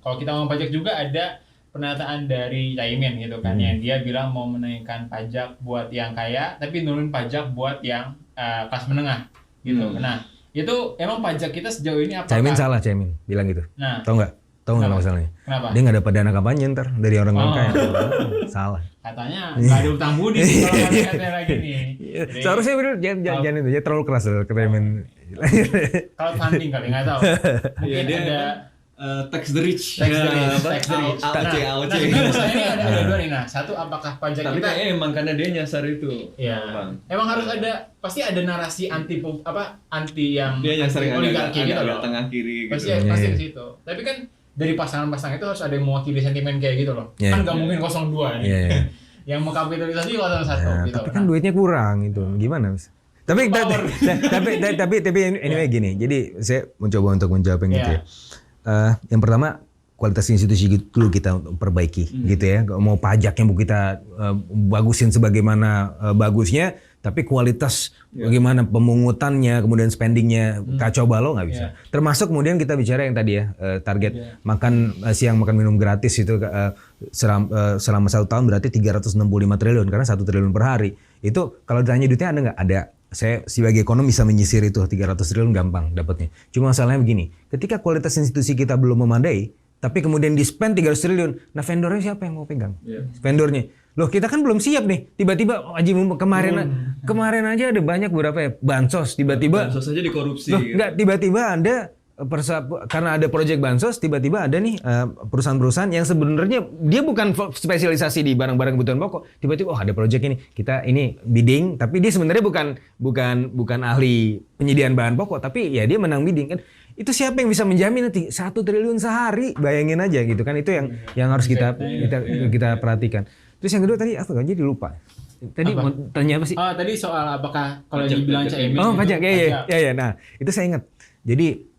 Kalau kita ngomong pajak juga ada pernyataan dari Caimin gitu kan, yang dia bilang mau menaikkan pajak buat yang kaya, tapi nurunin pajak buat yang kelas menengah gitu. Nah, itu emang pajak kita sejauh ini apakah? Caimin bilang gitu. Nah, Tahu nggak masalahnya? Kenapa? Dia nggak dapat dana kampanye ntar dari orang-orang kaya. Salah. Katanya nggak ada utang budi sih kalau katanya lagi nih. Jadi, seharusnya bener jangan itu, ya terlalu keras loh Caimin. Kalau funding kali nggak tahu. Mungkin dia ada tax the rich. Tax the rich. AOC. Nah, ini ada dua nih. Nah, satu apakah pajak Tapi kita emang karena dia nyasar itu. Iya. Emang harus ada, pasti ada narasi anti yang dia nyasar oligarki gitu loh. Tengah kiri gitu. Pasti di situ. Tapi kan dari pasangan-pasangan itu harus ada yang mewakili sentimen kayak gitu loh. Kan nggak mungkin 02 nih. Yang mengkapitalisasi 01 gitu. Tapi kan duitnya kurang itu. Gimana Mas? Tapi anyway gini. Jadi saya mencoba untuk menjawab yang gitu ya. Yang pertama kualitas institusi dulu kita perbaiki gitu ya. Mau pajaknya kita bagusin sebagaimana bagusnya, tapi kualitas bagaimana pemungutannya, kemudian spendingnya kacau balau nggak bisa. Termasuk kemudian kita bicara yang tadi ya, target makan siang makan minum gratis itu selama 1 tahun berarti 365 triliun karena 1 triliun per hari. Itu kalau ditanya duitnya ada nggak? Ada. Saya sebagai ekonom bisa menyisir itu 300 triliun gampang dapatnya. Cuma masalahnya begini, ketika kualitas institusi kita belum memadai, tapi kemudian di-spend 300 triliun, nah vendornya siapa yang mau pegang? Vendornya. Loh kita kan belum siap nih, tiba-tiba kemarin aja ada banyak beberapa ya, bansos, tiba-tiba. Bansos aja dikorupsi. Loh, enggak, tiba-tiba ada karena ada proyek bansos, tiba-tiba ada nih perusahaan-perusahaan yang sebenarnya dia bukan spesialisasi di barang-barang kebutuhan pokok. Tiba-tiba ada proyek ini, kita ini bidding, tapi dia sebenarnya bukan ahli penyediaan bahan pokok, tapi ya dia menang bidding kan. Itu siapa yang bisa menjamin nanti 1 triliun sehari? Bayangin aja gitu kan, itu yang harus kita perhatikan. Terus yang kedua tadi apa? Jadi lupa. Tadi mau tanya apa sih? Tadi soal apakah kalau dibilang Caimin. Oh, pajak. Ya. Nah, itu saya ingat. Jadi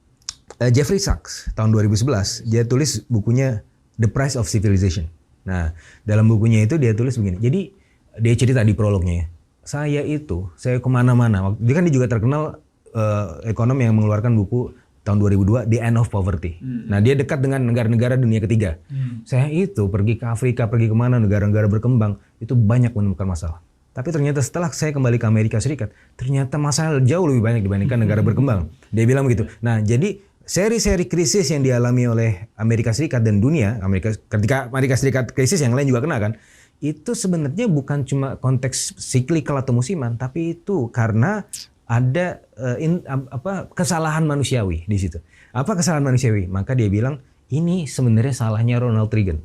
Jeffrey Sachs tahun 2011 dia tulis bukunya The Price of Civilization. Nah, dalam bukunya itu dia tulis begini. Jadi dia cerita di prolognya ya. Saya kemana-mana. Dia kan juga terkenal ekonom yang mengeluarkan buku tahun 2002 The End of Poverty. Nah dia dekat dengan negara-negara dunia ketiga. Saya itu pergi ke Afrika, pergi kemana negara-negara berkembang itu banyak menemukan masalah. Tapi ternyata setelah saya kembali ke Amerika Serikat, ternyata masalah jauh lebih banyak dibandingkan negara berkembang. Dia bilang begitu. Nah jadi seri-seri krisis yang dialami oleh Amerika Serikat dan dunia, ketika Amerika Serikat krisis yang lain juga kena kan, itu sebenarnya bukan cuma konteks siklikal atau musiman, tapi itu karena ada kesalahan manusiawi di situ. Apa kesalahan manusiawi? Maka dia bilang ini sebenarnya salahnya Ronald Reagan.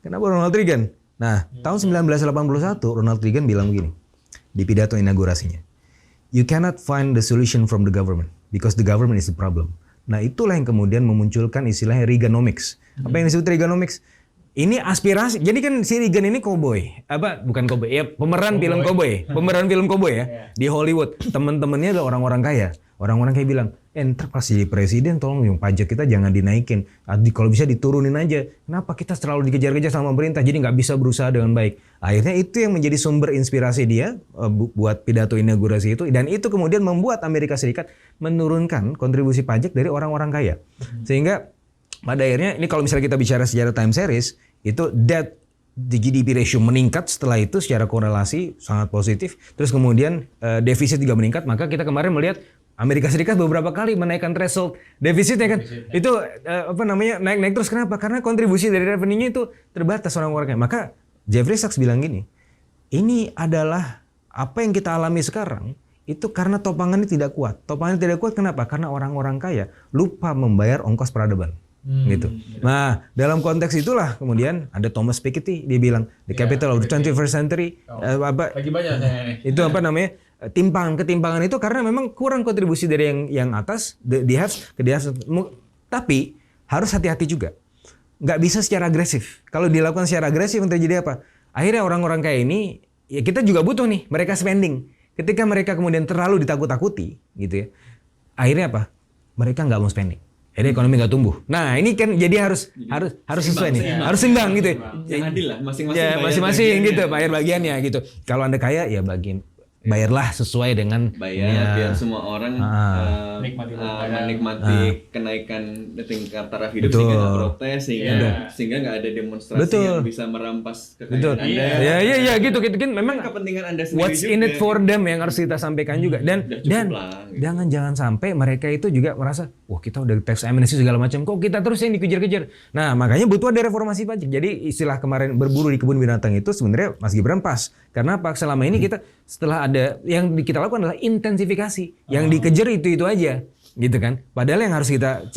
Kenapa Ronald Reagan? Nah, tahun 1981 Ronald Reagan bilang begini di pidato inaugurasinya. You cannot find the solution from the government because the government is the problem. Nah, itulah yang kemudian memunculkan istilahnya Reaganomics. Apa yang disebut Reaganomics? Ini aspirasi. Jadi kan si Reagan ini cowboy. Bukan cowboy. Ya, pemeran film cowboy. Pemeran film cowboy ya. Di Hollywood. Teman-temannya adalah orang-orang kaya. Orang-orang kaya bilang, ntar pas jadi presiden tolong yang pajak kita jangan dinaikin. Kalau bisa diturunin aja. Kenapa kita selalu dikejar-kejar sama pemerintah jadi nggak bisa berusaha dengan baik. Akhirnya itu yang menjadi sumber inspirasi dia buat pidato inaugurasi itu. Dan itu kemudian membuat Amerika Serikat menurunkan kontribusi pajak dari orang-orang kaya. Sehingga pada akhirnya ini kalau misalnya kita bicara sejarah time series itu debt di GDP ratio meningkat, setelah itu secara korelasi sangat positif, terus kemudian defisit juga meningkat. Maka kita kemarin melihat Amerika Serikat beberapa kali menaikkan threshold defisitnya kan. Itu naik terus. Kenapa? Karena kontribusi dari revenue-nya itu terbatas orang-orangnya. Maka Jeffrey Sachs bilang gini, ini adalah apa yang kita alami sekarang itu karena topangannya tidak kuat. Topangannya tidak kuat kenapa? Karena orang-orang kaya lupa membayar ongkos peradaban. Gitu. Nah, dalam konteks itulah kemudian ada Thomas Piketty, dia bilang the capital of the 21st century. Lagi banyak saya ini. Itu apa namanya? ketimpangan itu karena memang kurang kontribusi dari yang atas, di atas. Tapi harus hati-hati juga. Nggak bisa secara agresif. Kalau dilakukan secara agresif yang terjadi apa? Akhirnya orang-orang kayak ini, ya kita juga butuh nih mereka spending. Ketika mereka kemudian terlalu ditakut-takuti, gitu ya. Akhirnya apa? Mereka nggak mau spending. Jadi ekonomi nggak tumbuh. Nah ini kan jadi harus sesuai nih, harus seimbang gitu ya. Yang adil lah, masing-masing. Ya masing-masing gitu, bayar bagiannya gitu. Kalau Anda kaya ya bayarlah sesuai dengan biar semua orang menikmati kenaikan tingkat taraf hidup sehingga nggak protes sehingga nggak ada demonstrasi yang bisa merampas kekayaan Anda. Ya gitu kan memang kepentingan Anda sendiri what's juga. in it for them yang harus kita sampaikan juga dan jangan sampai mereka itu juga merasa wah kita udah tax amnesty segala macam kok kita terus yang dikejar-kejar. Nah makanya butuh ada reformasi pajak. Jadi istilah kemarin berburu di kebun binatang itu sebenarnya Mas Gibran pas karena apa selama ini kita setelah ada yang kita lakukan adalah intensifikasi. Yang dikejar itu aja, gitu kan? Padahal yang harus kita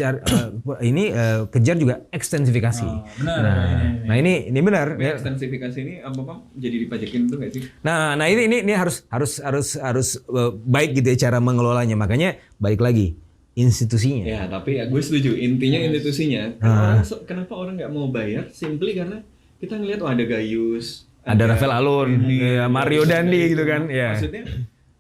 kejar juga ekstensifikasi. Nah ini benar. Ekstensifikasi ini apa Pak? Jadi dipajakin itu nggak sih? Nah ini harus baik gitu ya cara mengelolanya. Makanya balik lagi institusinya. Ya tapi gue setuju. Intinya institusinya. Kenapa orang nggak mau bayar? Simply karena kita ngelihat ada Gayus. Ada Rafael Alun, Mario Dandi gitu kan. Ya. Maksudnya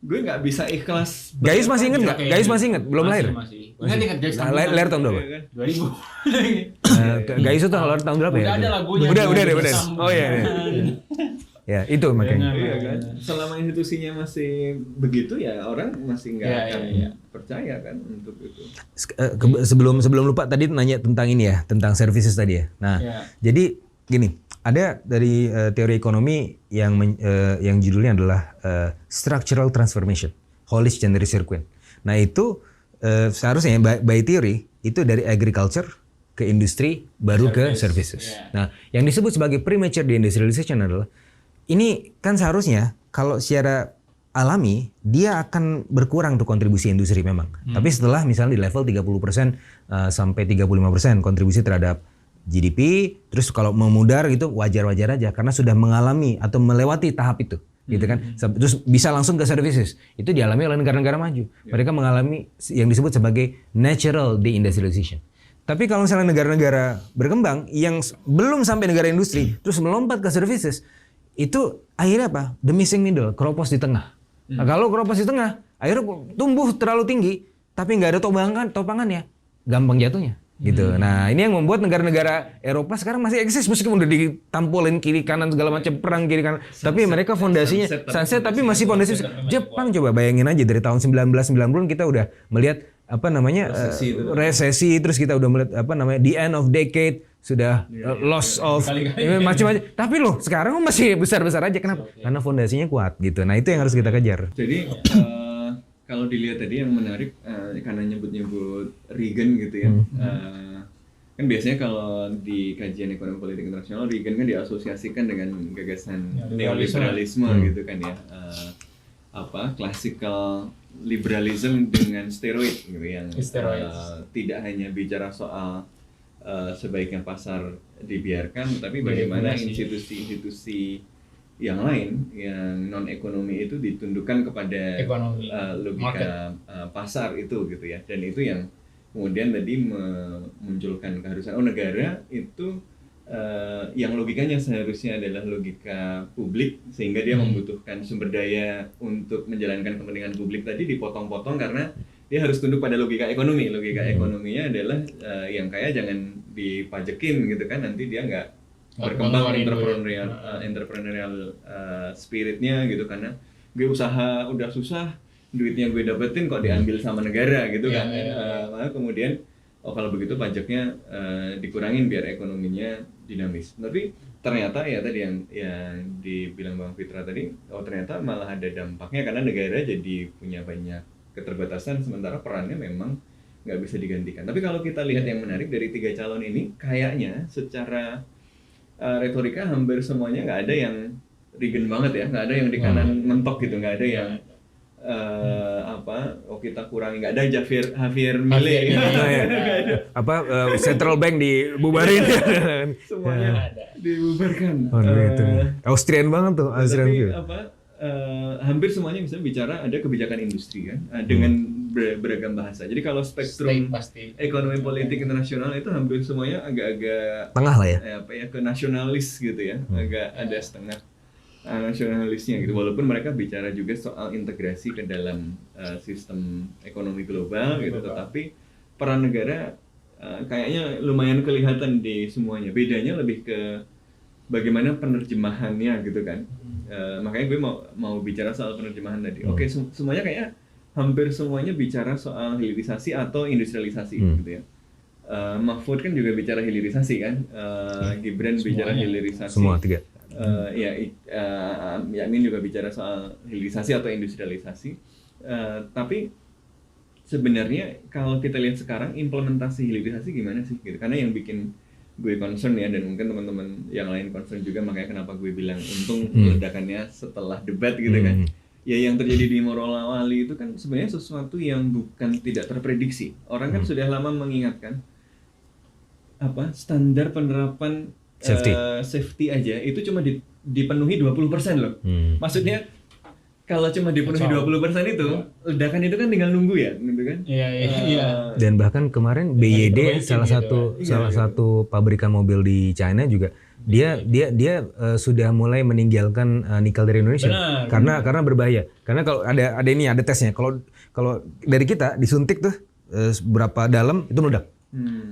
gue nggak bisa ikhlas. Gayus masih inget nggak? Gayus masih inget? Belum lahir? Ingat Gayus. Lahir tahun berapa? 2000. Gayus itu lahir tahun berapa ya? Udah ada lagunya. Udah. Oh iya. Ya itu makanya. Iya kan. Selama institusinya masih begitu ya orang masih nggak akan percaya kan untuk itu. Sebelum lupa tadi nanya tentang ini ya, tentang services tadi ya. Nah, jadi gini. Ada dari teori ekonomi yang judulnya adalah structural transformation, Hollis Chandra Circuit. Nah itu seharusnya by theory itu dari agriculture ke industri baru ke services. Nah yang disebut sebagai premature deindustrialization adalah ini kan seharusnya kalau secara alami dia akan berkurang tuh kontribusi industri memang. Tapi setelah misalnya di level 30% sampai 35% kontribusi terhadap GDP, terus kalau memudar gitu wajar-wajar aja karena sudah mengalami atau melewati tahap itu, gitu kan. Terus bisa langsung ke services. Itu dialami oleh negara-negara maju. Mereka mengalami yang disebut sebagai natural deindustrialization. Tapi kalau misalnya negara-negara berkembang yang belum sampai negara industri, terus melompat ke services, itu akhirnya apa? The missing middle, keropos di tengah. Nah, kalau keropos di tengah, akhirnya tumbuh terlalu tinggi, tapi nggak ada topangannya, gampang jatuhnya. Gitu. Nah ini yang membuat negara-negara Eropa sekarang masih eksis meskipun udah ditampolin kiri kanan segala macam perang kiri kanan, tapi mereka fondasinya sunset tapi masih fondasi Jepang. Coba bayangin aja dari tahun 1990 kita udah melihat resesi terus kita udah melihat the end of decade sudah loss of macam-macam. Tapi loh sekarang masih besar-besar aja. Kenapa? Karena fondasinya kuat gitu. Nah itu yang harus kita kejar. Jadi kalau dilihat tadi yang menarik karena nyebut Reagan gitu ya. Kan biasanya kalau di kajian ekonomi politik internasional Reagan kan diasosiasikan dengan gagasan neoliberalisme gitu kan ya. Classical liberalism dengan steroid gitu yang tidak hanya bicara soal sebaiknya pasar dibiarkan tapi bagaimana institusi-institusi yang lain yang non ekonomi itu ditundukkan kepada logika pasar itu gitu ya, dan itu yang kemudian tadi memunculkan keharusan negara itu yang logikanya seharusnya adalah logika publik sehingga dia membutuhkan sumber daya untuk menjalankan kepentingan publik tadi dipotong-potong karena dia harus tunduk pada logika ekonomi. Logika ekonominya adalah yang kaya jangan dipajekin gitu kan, nanti dia nggak berkembang entrepreneurial spiritnya gitu, karena gue usaha udah susah duitnya gue dapetin kok diambil sama negara gitu kan. Maka kemudian kalau begitu pajaknya dikurangin biar ekonominya dinamis. Tapi ternyata ya tadi yang dibilang Bang Fitra tadi, ternyata malah ada dampaknya karena negara jadi punya banyak keterbatasan sementara perannya memang nggak bisa digantikan. Tapi kalau kita lihat yang menarik dari 3 calon ini, kayaknya secara retorika hampir semuanya nggak ada yang Reagan banget ya, nggak ada yang di kanan mentok gitu, nggak ada yang kita kurangi, nggak ada Javier Milei central bank dibubarin semuanya dibubarkan. Austrian banget tuh, Austrian tapi view. hampir semuanya misalnya bicara ada kebijakan industri kan, dengan beragam bahasa. Jadi kalau spektrum ekonomi politik internasional itu hampir semuanya agak-agak tengah lah ya. Ke nasionalis gitu ya, agak ada setengah nasionalisnya gitu. Walaupun mereka bicara juga soal integrasi ke dalam sistem ekonomi global gitu, tetapi peran negara kayaknya lumayan kelihatan di semuanya. Bedanya lebih ke bagaimana penerjemahannya gitu kan. Makanya gue mau bicara soal penerjemahan tadi. Oke, semuanya kayak hampir semuanya bicara soal hilirisasi atau industrialisasi gitu ya. Mahfud kan juga bicara hilirisasi kan. Gibran bicara hilirisasi. Semua tiga. Yamin juga bicara soal hilirisasi atau industrialisasi. Tapi sebenarnya kalau kita lihat sekarang implementasi hilirisasi gimana sih gitu. Karena yang bikin gue concern ya, dan mungkin teman-teman yang lain concern juga, makanya kenapa gue bilang untung ledakannya setelah debat gitu kan. Ya yang terjadi di Morowali itu kan sebenarnya sesuatu yang bukan tidak terprediksi. Orang kan sudah lama mengingatkan standar penerapan safety aja itu cuma dipenuhi 20% loh. Maksudnya kalau cuma dipenuhi 20% itu, ledakan itu kan tinggal nunggu ya, gitu kan? Iya. Dan bahkan kemarin BYD salah satu pabrikan mobil di China juga dia sudah mulai meninggalkan nikel dari Indonesia. Karena berbahaya. Karena kalau ada tesnya. Kalau dari kita disuntik tuh berapa dalam itu meledak.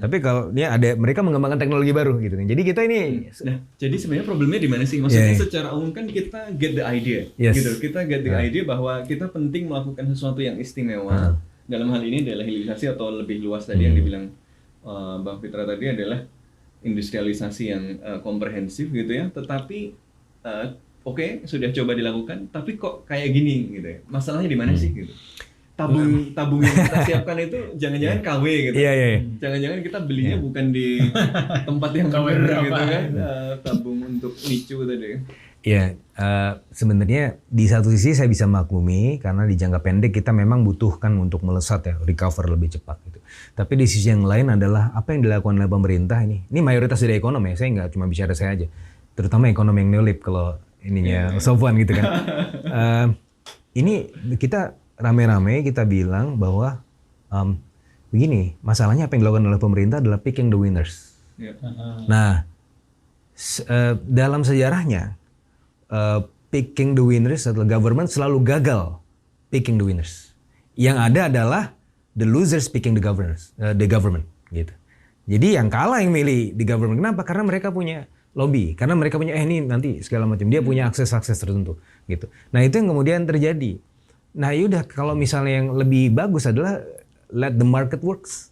Tapi kalau mereka mengembangkan teknologi baru gitu kan. Jadi kita ini jadi sebenarnya problemnya di mana sih? Maksudnya secara umum kan kita get the idea gitu. Kita get the idea bahwa kita penting melakukan sesuatu yang istimewa. Dalam hal ini adalah hilirisasi atau lebih luas tadi yang dibilang Bang Fitra tadi adalah industrialisasi yang komprehensif gitu ya. Tetapi sudah coba dilakukan, tapi kok kayak gini gitu ya. Masalahnya di mana sih gitu? Tabung yang kita siapkan itu jangan-jangan KW gitu. Jangan-jangan kita belinya bukan di tempat yang benar gitu kan. Tabung untuk nicu tadi. Ya, sebenarnya di satu sisi saya bisa maklumi karena di jangka pendek kita memang butuhkan untuk melesat ya, recover lebih cepat gitu. Tapi di sisi yang lain adalah apa yang dilakukan oleh pemerintah ini mayoritas dari ekonomi ya, saya nggak cuma bicara saya aja. Terutama ekonomi yang neolib kalau ininya Sofwan gitu kan. Ini kita rame-rame kita bilang bahwa begini, masalahnya apa yang dilakukan oleh pemerintah adalah picking the winners. Nah, dalam sejarahnya picking the winners adalah government selalu gagal picking the winners. Yang ada adalah the losers picking the government gitu. Jadi yang kalah yang milih di government. Kenapa? Karena mereka punya lobby, karena mereka punya ini nanti segala macam. Dia punya akses tertentu gitu. Nah, itu yang kemudian terjadi. Nah, yaudah kalau misalnya yang lebih bagus adalah let the market works.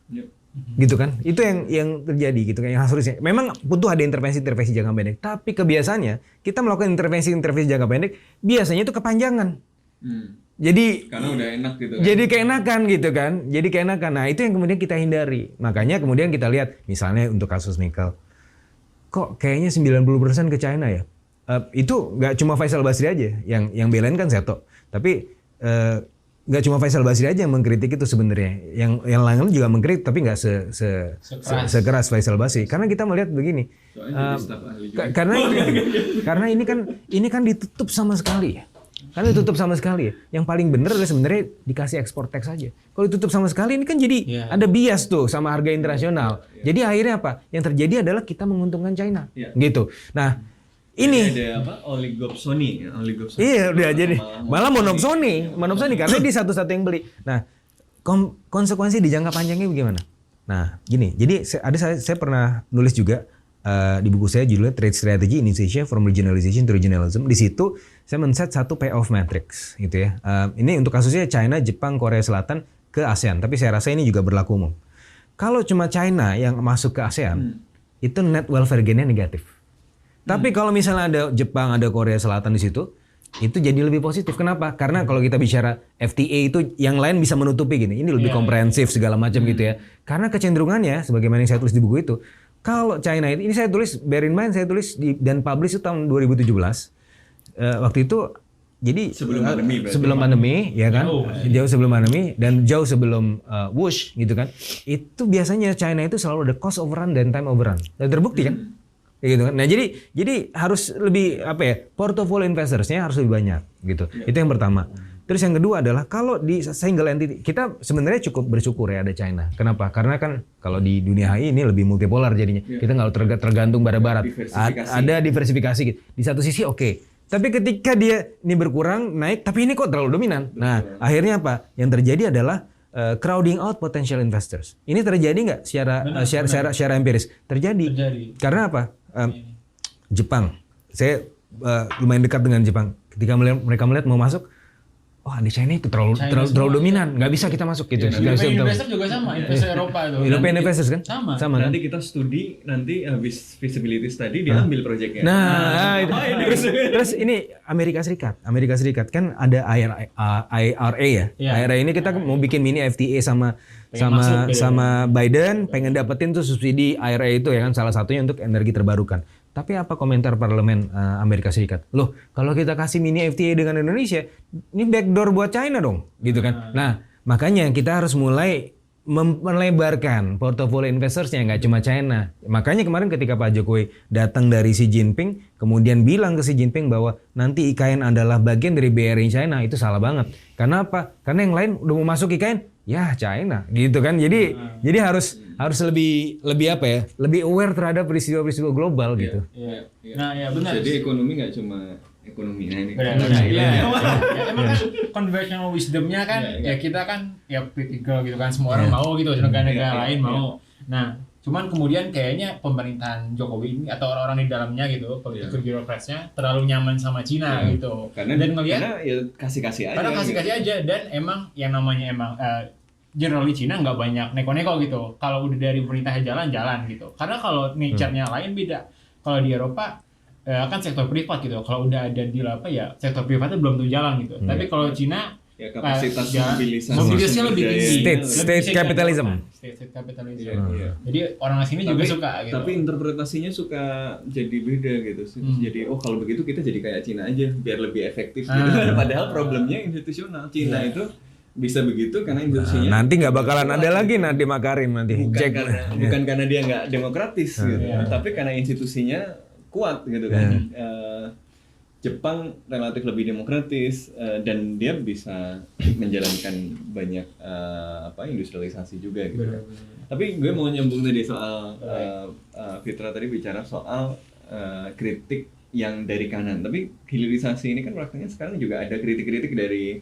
Gitu kan? Itu yang terjadi gitu kan, yang harusnya. Memang butuh ada intervensi jangka pendek, tapi kebiasaannya kita melakukan intervensi jangka pendek biasanya itu kepanjangan. Jadi karena udah enak gitu kan. Jadi keenakan. Nah, itu yang kemudian kita hindari. Makanya kemudian kita lihat misalnya untuk kasus nikel. Kok kayaknya 90% ke China ya? Itu nggak cuma Faisal Basri aja yang belain kan Seto. Tapi nggak cuma Faisal Basri aja yang mengkritik itu sebenarnya. Yang lain juga mengkritik tapi nggak sekeras Faisal Basri. Karena kita melihat begini. Karena ini kan ditutup sama sekali ya. Yang paling benar adalah sebenarnya dikasih ekspor tax saja. Kalau ditutup sama sekali ini kan jadi ada bias tuh sama harga internasional. Jadi akhirnya apa? Yang terjadi adalah kita menguntungkan China. Gitu. Nah, ini ada oligopsoni. Iya, udah jadi malah monopsoni karena dia satu-satu yang beli. Nah, konsekuensi di jangka panjangnya bagaimana? Nah, gini. Jadi saya pernah nulis juga di buku saya judulnya Trade Strategy Indonesia from Regionalization to Regionalism. Di situ saya men-set satu payoff matrix gitu ya. Ini untuk kasusnya China, Jepang, Korea Selatan ke ASEAN, tapi saya rasa ini juga berlaku umum. Kalau cuma China yang masuk ke ASEAN, itu net welfare gain-nya negatif. Tapi kalau misalnya ada Jepang, ada Korea Selatan di situ, itu jadi lebih positif. Kenapa? Karena kalau kita bicara FTA itu yang lain bisa menutupi gini. Ini lebih komprehensif segala macam gitu ya. Karena kecenderungannya, sebagaimana yang saya tulis di buku itu, kalau China ini saya tulis, bear in mind saya tulis dan publish itu tahun 2017. Waktu itu jadi sebelum pandemi ya kan, jauh sebelum pandemi dan jauh sebelum whoosh gitu kan. Itu biasanya China itu selalu ada cost overrun dan time overrun. Dan terbukti kan? gitu kan. Nah jadi harus lebih portfolio investorsnya harus lebih banyak gitu. Itu yang pertama. Terus yang kedua adalah kalau di single entity kita sebenarnya cukup bersyukur ya ada China. Kenapa? Karena kan kalau di dunia HI ini lebih multipolar jadinya. Kita nggak tergantung barat-barat. Ada diversifikasi gitu. Di satu sisi oke. Tapi ketika dia ini berkurang naik, tapi ini kok terlalu dominan. Nah akhirnya apa? Yang terjadi adalah crowding out potential investors. Ini terjadi nggak secara empiris? Terjadi. Karena apa? Jepang. Saya lumayan dekat dengan Jepang. Ketika mereka melihat mau masuk, di China itu terlalu dominan, nggak bisa kita masuk gitu. Investor juga sama, investor Eropa itu. European investors kan? Sama kan? Nanti kita studi, nanve feasibility study dia ambil proyeknya. Terus ini Amerika Serikat kan ada IRA ya. IRA ini kita mau bikin mini FTA sama Biden, pengen dapetin tuh subsidi IRA itu ya kan, salah satunya untuk energi terbarukan. Tapi apa komentar parlemen Amerika Serikat? Loh, kalau kita kasih mini FTA dengan Indonesia, ini backdoor buat China dong, gitu kan? Nah, makanya kita harus mulai melebarkan portofolio investorsnya, nggak cuma China. Makanya kemarin ketika Pak Jokowi datang dari Xi Jinping, kemudian bilang ke Xi Jinping bahwa nanti IKN adalah bagian dari BRI China, itu salah banget. Karena apa? Karena yang lain udah mau masuk IKN, ya China, gitu kan? Jadi harus lebih lebih aware terhadap peristiwa-peristiwa global gitu. Nah ya benar. Jadi ekonomi nggak cuma ekonomi ini. Emang kan conventional wisdomnya kan ya kita kan ya critical gitu kan, semua orang mau gitu, negara-negara lain mau. Nah cuman kemudian kayaknya pemerintahan Jokowi ini atau orang-orang di dalamnya gitu, politikus birokratsnya terlalu nyaman sama Cina gitu. Karena ya kasih-kasih aja. Karena kasih-kasih aja dan emang yang namanya generally Cina nggak banyak neko-neko gitu. Kalau udah dari pemerintah jalan gitu. Karena kalau nature-nya lain beda. Kalau di Eropa kan sektor privat gitu. Kalau udah ada deal sektor privatnya belum tuh jalan gitu. Tapi kalau Cina ya kapasitas mobilisasi lebih tinggi. State capitalism. State capitalism. Jadi orang asing juga suka gitu. Tapi interpretasinya suka jadi beda gitu. Jadi kalau begitu kita jadi kayak Cina aja biar lebih efektif gitu. Padahal problemnya institusional. Cina itu bisa begitu karena industrinya nanti nggak bakalan ada lagi Nadiem Makarim nanti. Bukan karena dia nggak demokratis gitu, tapi karena institusinya kuat gitu kan. Jepang relatif lebih demokratis dan dia bisa menjalankan banyak industrialisasi juga gitu. Tapi gue mau nyambung tadi soal Fitra tadi bicara soal kritik yang dari kanan. Tapi hilirisasi ini kan prakteknya sekarang juga ada kritik-kritik dari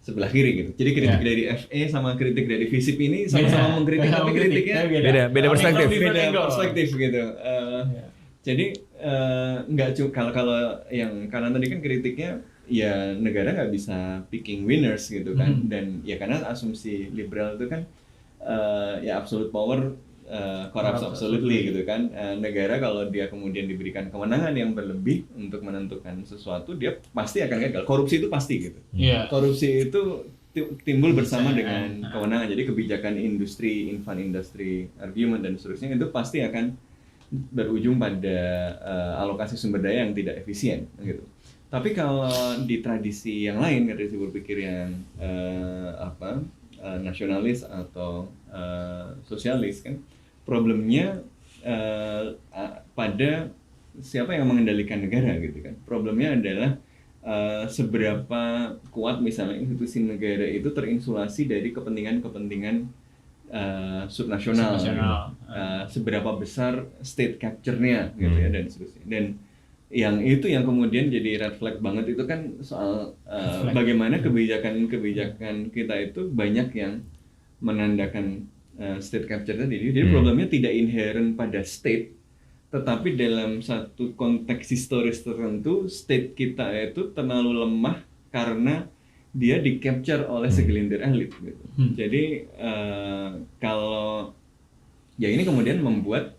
sebelah kiri gitu. Jadi kritik dari FE sama kritik dari FISIP ini sama-sama mengkritik tapi kritiknya beda perspektif. Beda perspektif gitu. Jadi nggak kalau yang kanan tadi kan kritiknya ya negara nggak bisa picking winners gitu kan. Dan ya karena asumsi liberal itu kan ya absolute power corrupts absolutely gitu kan. Negara kalau dia kemudian diberikan kewenangan yang berlebih untuk menentukan sesuatu, dia pasti akan gagal. Korupsi itu pasti gitu. Korupsi itu timbul bersama dengan kewenangan. Jadi kebijakan industri, infant industry argument dan seterusnya itu pasti akan berujung pada alokasi sumber daya yang tidak efisien gitu. Tapi kalau di tradisi yang lain, tradisi berpikir yang nasionalis atau sosialis kan, problemnya pada siapa yang mengendalikan negara gitu kan. Problemnya adalah seberapa kuat misalnya institusi negara itu terinsulasi dari kepentingan-kepentingan subnasional, seberapa besar state capture-nya gitu ya dan seterusnya. Dan yang itu yang kemudian jadi red flag banget itu kan soal bagaimana kebijakan kita itu banyak yang menandakan state capture tadi. Jadi problemnya tidak inherent pada state, tetapi dalam satu konteks historis tertentu state kita itu terlalu lemah karena dia di capture oleh segelintir elit gitu. Jadi kalau ya ini kemudian membuat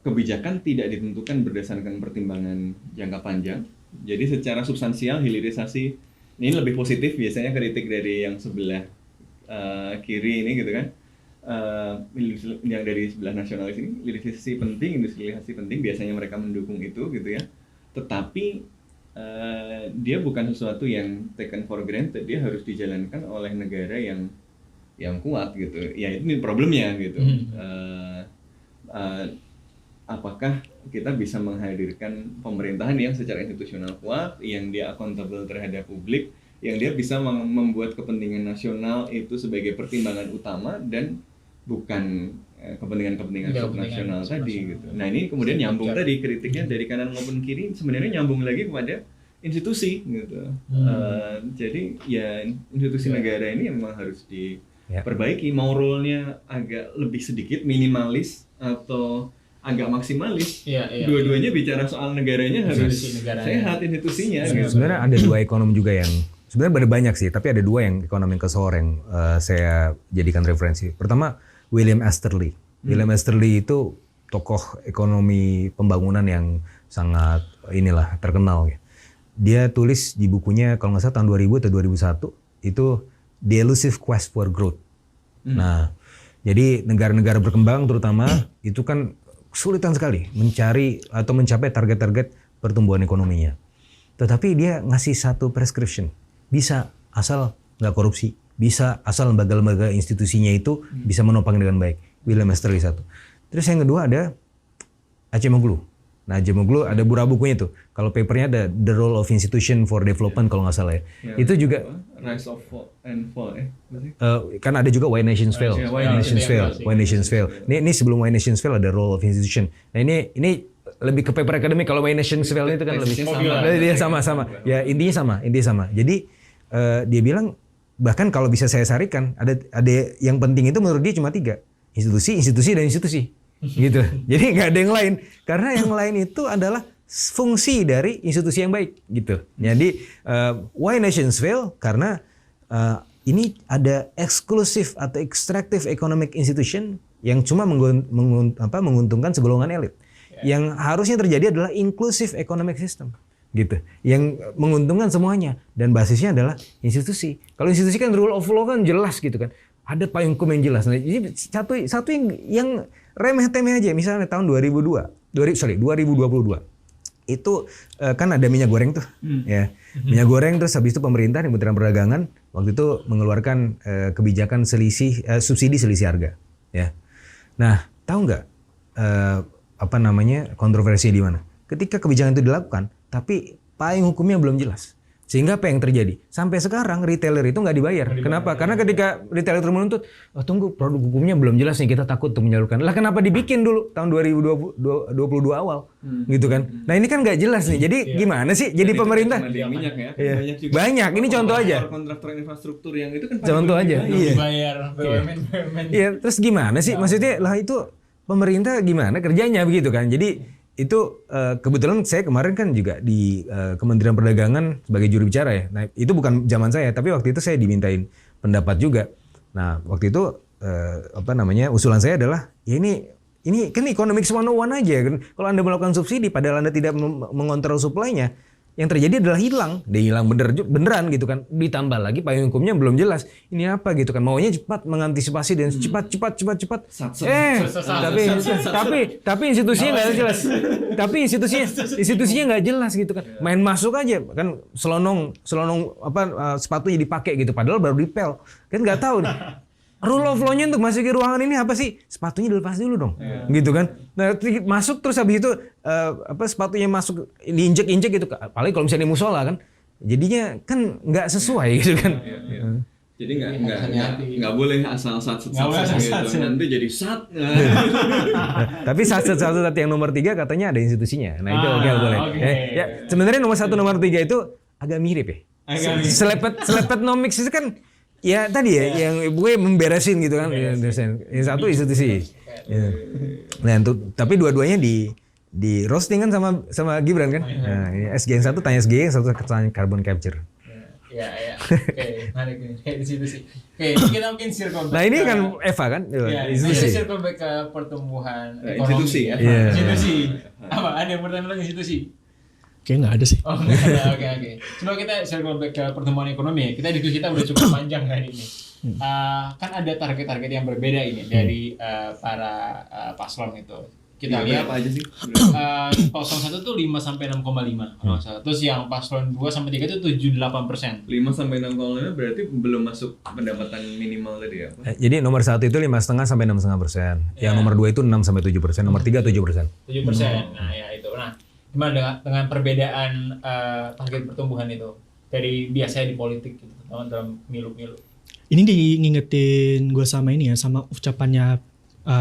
kebijakan tidak ditentukan berdasarkan pertimbangan jangka panjang. Jadi secara substansial hilirisasi ini lebih positif biasanya kritik dari yang sebelah kiri ini gitu kan. Yang dari sebelah nasionalis ini hilirisasi penting, industrialisasi penting, biasanya mereka mendukung itu gitu ya. Tetapi dia bukan sesuatu yang taken for granted, dia harus dijalankan oleh negara yang kuat gitu. Ya ini problemnya gitu. apakah kita bisa menghadirkan pemerintahan yang secara institusional kuat, yang dia accountable terhadap publik, yang dia bisa membuat kepentingan nasional itu sebagai pertimbangan utama dan bukan kepentingan subnasional tadi gitu. Nah ini kemudian nyambung tadi kritiknya dari kanan maupun kiri sebenarnya nyambung lagi kepada institusi gitu. Jadi ya institusi negara ini memang harus diperbaiki. Mau role-nya agak lebih sedikit minimalis atau agak maksimalis. Dua-duanya bicara soal negaranya harus sehat institusinya. Gitu. Sebenarnya ada dua ekonom juga yang sebenarnya banyak sih, tapi ada dua yang ekonom kesor yang saya jadikan referensi. Pertama William Easterly. William Easterly itu tokoh ekonomi pembangunan yang sangat terkenal. Dia tulis di bukunya kalau nggak salah tahun 2000 atau 2001 itu The Elusive Quest for Growth. Nah, jadi negara-negara berkembang terutama itu kan kesulitan sekali mencari atau mencapai target-target pertumbuhan ekonominya. Tetapi dia ngasih satu prescription, bisa asal nggak korupsi, bisa asal lembaga-lembaga institusinya itu bisa menopang dengan baik. William Easterly satu. Terus yang kedua ada Acemoglu. Nah Acemoglu ada bukunya tuh. Kalau papernya ada The Role of Institution for Development kalau nggak salah ya. Itu juga Rise of and Fall kan ada juga Why Nations Fail. Why Nations Fail. Ini sebelum Why Nations Fail ada Role of Institution. Nah ini lebih ke paper akademik. Kalau Why Nations Fail itu kan lebih sama. Ya intinya sama. Jadi dia bilang bahkan kalau bisa saya sarikan ada yang penting itu menurut dia cuma 3. Institusi dan institusi. Gitu. Jadi nggak ada yang lain. Karena yang lain itu adalah fungsi dari institusi yang baik gitu. Jadi why nations fail karena ini ada eksklusif atau extractive economic institution yang cuma menguntungkan segolongan elit. Yang harusnya terjadi adalah inclusive economic system gitu. Yang menguntungkan semuanya dan basisnya adalah institusi. Kalau institusi kan rule of law kan jelas gitu kan. Ada payung hukum yang jelas. Nah, jadi satu yang remeh-temeh aja misalnya tahun 2022 itu kan ada minyak goreng tuh ya minyak goreng terus habis itu pemerintah di Kementerian Perdagangan waktu itu mengeluarkan kebijakan subsidi selisih harga ya. Nah tahu nggak kontroversinya di mana ketika kebijakan itu dilakukan tapi payung hukumnya belum jelas. Sehingga apa yang terjadi? Sampai sekarang retailer itu nggak dibayar. Kenapa? Karena ketika retailer menuntut, tunggu produk hukumnya belum jelas nih kita takut untuk menyalurkan. Lah kenapa dibikin dulu tahun 2022 awal, gitu kan? Nah ini kan nggak jelas nih. Jadi gimana sih? Jadi pemerintah minyak ya? Iya. Banyak. Ini contoh aja. Kontraktor infrastruktur yang itu kan contoh aja. Iya. Bayar BUMN. Iya. Terus gimana sih? Maksudnya lah itu pemerintah gimana kerjanya begitu kan? Jadi itu kebetulan saya kemarin kan juga di Kementerian Perdagangan sebagai juru bicara ya. Nah itu bukan zaman saya, tapi waktu itu saya dimintain pendapat juga. Nah waktu itu usulan saya adalah ya ini kan economics 101 aja kan. Kalau Anda melakukan subsidi padahal Anda tidak mengontrol supply-nya, yang terjadi adalah dia hilang beneran gitu kan. Ditambah lagi payung hukumnya belum jelas. Ini apa gitu kan. Maunya cepat mengantisipasi dan cepat. Tapi institusinya nggak jelas. Tapi institusinya nggak jelas gitu kan. Main masuk aja kan selonong sepatunya dipakai gitu. Padahal baru dipel. Kan nggak tahu nih. Rule of law-nya untuk masuk ke ruangan ini apa sih? Sepatunya dilepas dulu dong, gitu kan? Nah masuk terus habis itu sepatunya masuk diinjek-injek gitu. Apalagi kalau misalnya di musola kan, jadinya kan nggak sesuai gitu kan? Jadi nggak boleh asal sat gitu. Nanti jadi sat. Tapi sat yang nomor 3 katanya ada institusinya. Nah itu boleh. Ya sebenarnya nomor 1 nomor 3 itu agak mirip ya. Selepetnomics itu kan. Ya tadi ya, yang gue memberesin gitu kan. Yang satu institusi. Ya. Nah, tapi dua-duanya di roasting kan sama Gibran kan. Nah, SG yang satu tanya SG, yang satu tanya carbon capture. Ya. Oke, menarik nih. Institusi. Oke, kita mungkin circle back. Nah, ini kan Eva kan? Ya, institusi. Circle back ke pertumbuhan ekonomi. Institusi ya. Institusi. Apa? Ada yang bertanya lagi institusi? Kayaknya nggak ada sih. Oh nggak ada, oke. Coba kita circle back ke pertumbuhan ekonomi ya. Diskusi kita udah cukup panjang kali ini. Kan ada target-target yang berbeda ini dari para paslon itu. kita lihat apa aja sih? 01 tuh 5 sampai 6,5 kalau nggak salah. Terus yang paslon 2 sampai 3 itu 78%. 5 sampai 6,5 berarti belum masuk pendapatan minimal tadi ya? Jadi nomor 1 itu 5,5 sampai 6,5%. Yang nomor 2 itu 6 sampai 7%, nomor 3 7%. 7%. Nah, ya itu. Nah, gimana dengan perbedaan target pertumbuhan itu dari biasanya di politik gitu, dalam milu-milu? Ini ngingetin gue sama ini ya, sama ucapannya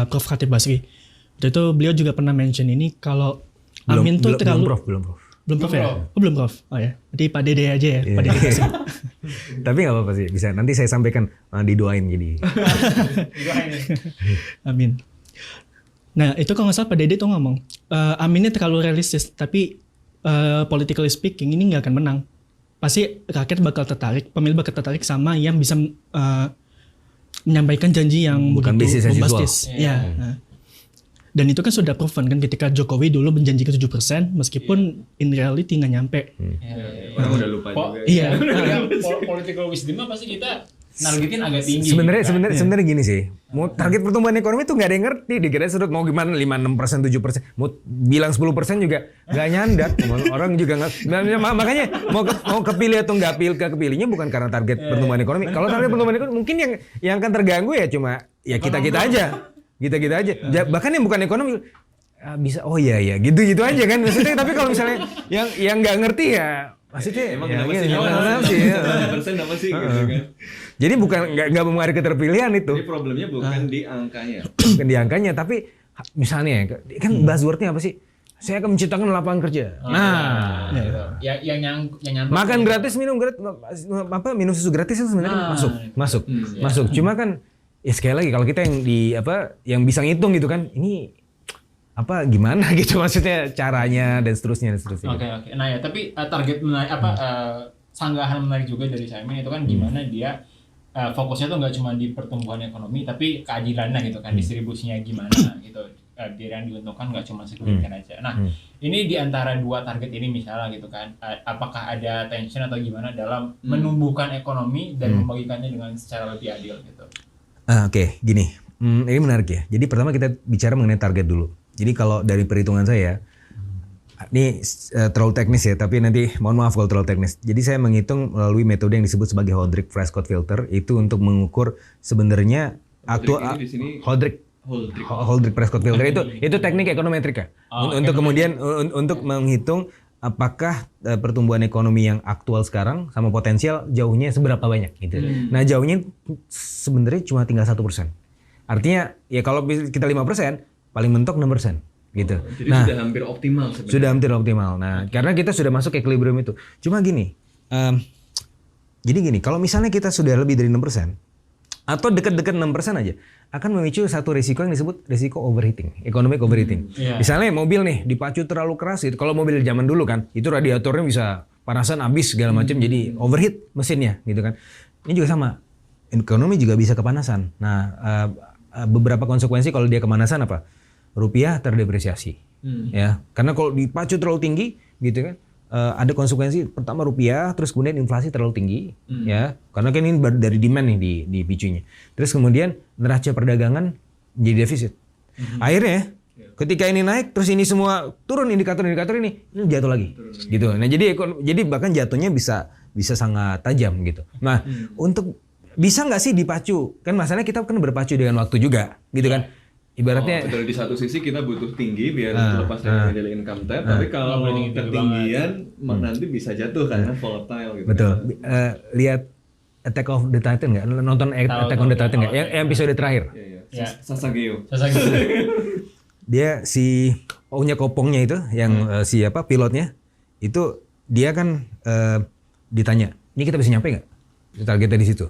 Prof. Khatib Basri. Waktu itu beliau juga pernah mention ini kalau Amin tuh terlalu... Belum prof. Belum Prof ya? Oh belum Prof. Oh ya, nanti Pak Dede aja ya, Pak Dede kasih. Tapi nggak apa-apa sih, bisa nanti saya sampaikan didoain jadi. Amin. Nah itu kalau nggak salah Pak Dede tuh ngomong, Aminnya terlalu realistis, tapi politically speaking ini nggak akan menang. Pasti rakyat bakal tertarik, pemilih bakal tertarik sama yang bisa menyampaikan janji yang bukan begitu business as bombastis. usual. Ya. Nah. Dan itu kan sudah proven kan ketika Jokowi dulu menjanjikan 7% meskipun in reality nggak nyampe. Orang udah lupa juga. Iya. Political wisdom pasti kita nargetin agak tinggi. Sebenarnya gini sih, mau target pertumbuhan ekonomi tuh nggak ada yang ngerti. Dikira sudut mau gimana 5-6%, 7%, mau bilang 10% juga nggak nyandat. Orang juga nggak. Makanya mau kepilih atau nggak kepilihnya bukan karena target pertumbuhan ekonomi. Kalau target pertumbuhan ekonomi mungkin yang akan terganggu ya cuma ya kita aja. Kita aja. Bahkan yang bukan ekonomi bisa gitu aja kan maksudnya. Tapi kalau misalnya yang nggak ngerti ya maksudnya emang kenapa sih? Persen apa sih gitu kan. Jadi bukan nggak mempengaruhi keterpilihan itu. Jadi problemnya bukan di angkanya. Bukan di angkanya, tapi misalnya kan buzzwordnya apa sih? Saya akan menciptakan lapangan kerja. Yang nyampe. Makan gratis, minum gratis, minum susu gratis itu sebenarnya masuk. Cuma kan ya sekali lagi kalau kita yang bisa ngitung gitu kan, ini gimana gitu maksudnya caranya dan seterusnya. Oke. Nah ya tapi target menarik sanggahan menarik juga dari Simon itu kan gimana dia fokusnya tuh nggak cuma di pertumbuhan ekonomi tapi keadilannya gitu kan, distribusinya gimana gitu, biar yang diuntungkan nggak cuma segelintir aja. Nah ini di antara dua target ini misalnya gitu kan, apakah ada tension atau gimana dalam menumbuhkan ekonomi dan membagikannya dengan secara lebih adil gitu? Oke, gini, ini menarik ya. Jadi pertama kita bicara mengenai target dulu. Jadi kalau dari perhitungan saya, ini terlalu teknis ya, tapi nanti mohon maaf kalau terlalu teknis. Jadi saya menghitung melalui metode yang disebut sebagai Holdridge-Prescott filter, itu untuk mengukur sebenarnya Holdridge-Prescott filter itu teknik ekonometrika. Untuk kemudian untuk menghitung apakah pertumbuhan ekonomi yang aktual sekarang sama potensial jauhnya seberapa banyak gitu. Nah jauhnya sebenarnya cuma tinggal 1%. Artinya ya kalau kita 5%, paling mentok 6%. Gitu. Jadi sudah hampir optimal sebenarnya. Sudah hampir optimal. Nah, karena kita sudah masuk equilibrium itu. Cuma gini, jadi gini, kalau misalnya kita sudah lebih dari 6% atau dekat-dekat 6% aja, akan memicu satu risiko yang disebut risiko overheating, economic overheating. Misalnya mobil nih dipacu terlalu keras gitu. Kalau mobil zaman dulu kan, itu radiatornya bisa panasan habis segala macam, jadi overheat mesinnya gitu kan. Ini juga sama. Ekonomi juga bisa kepanasan. Nah, beberapa konsekuensi kalau dia kepanasan apa? Rupiah terdepresiasi, ya, karena kalau dipacu terlalu tinggi, gitu kan, ada konsekuensi pertama rupiah, terus kemudian inflasi terlalu tinggi, ya, karena kan ini dari demand nih di picunya, terus kemudian neraca perdagangan jadi defisit, akhirnya ketika ini naik, terus ini semua turun indikator-indikator ini jatuh lagi, gitu. Nah jadi bahkan jatuhnya bisa sangat tajam gitu. Nah untuk bisa nggak sih dipacu? Kan masalahnya kita kan berpacu dengan waktu juga, gitu kan. Ibaratnya di satu sisi kita butuh tinggi biar lepas dari daily income tax, tapi kalau ketinggian nanti bisa jatuh karena volatile gitu. Betul. Lihat Attack of the Titan nggak? Nonton Attack on the Titan nggak? Yang episode terakhir. Sasageo. Dia si Ounya Kopongnya itu, yang siapa pilotnya itu, dia kan ditanya, ini kita bisa nyampe nggak? Targetnya di situ.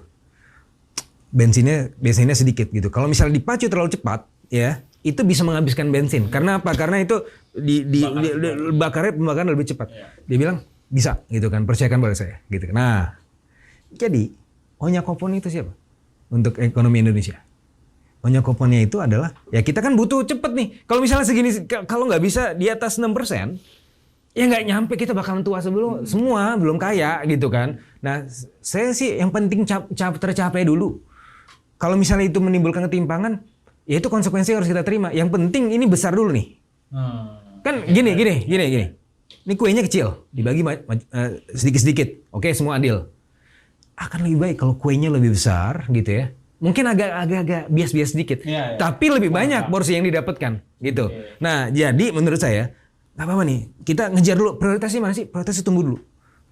Bensinnya sedikit gitu. Kalau misalnya dipacu terlalu cepat, ya itu bisa menghabiskan bensin. Karena apa? Karena itu pembakaran lebih cepat. Dia bilang bisa gitu kan, percayakan pada saya gitu. Nah, jadi Ounya Kopong itu siapa untuk ekonomi Indonesia? Ounya Kopongnya itu adalah ya kita kan butuh cepet nih. Kalau misalnya segini, kalau nggak bisa di atas 6%, ya nggak nyampe, kita bakalan tua semua belum kaya gitu kan. Nah, saya sih yang penting tercapai dulu. Kalau misalnya itu menimbulkan ketimpangan, ya itu konsekuensi harus kita terima. Yang penting ini besar dulu nih, Kan gini. Ini kuenya kecil, dibagi sedikit-sedikit. Oke, semua adil. Akan lebih baik kalau kuenya lebih besar gitu ya. Mungkin agak bias-bias sedikit. Tapi lebih banyak porsi yang didapatkan gitu. Nah, jadi menurut saya nggak apa-apa nih. Kita ngejar dulu prioritasnya mana sih? Prioritasnya tunggu dulu.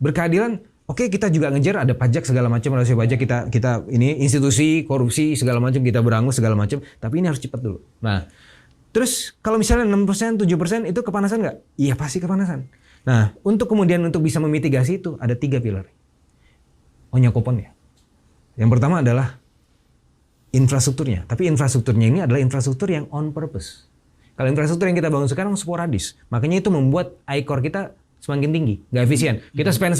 Berkeadilan, oke, kita juga ngejar ada pajak segala macam, rasio pajak kita ini institusi korupsi segala macam kita berangus segala macam. Tapi ini harus cepat dulu. Nah, terus kalau misalnya 6%, 7% itu kepanasan nggak? Iya pasti kepanasan. Nah, untuk bisa memitigasi itu ada 3 pilar. Kopon ya. Yang pertama adalah infrastrukturnya. Tapi infrastrukturnya ini adalah infrastruktur yang on purpose. Kalau infrastruktur yang kita bangun sekarang sporadis. Makanya itu membuat I-core kita semakin tinggi, nggak efisien. Kita spend,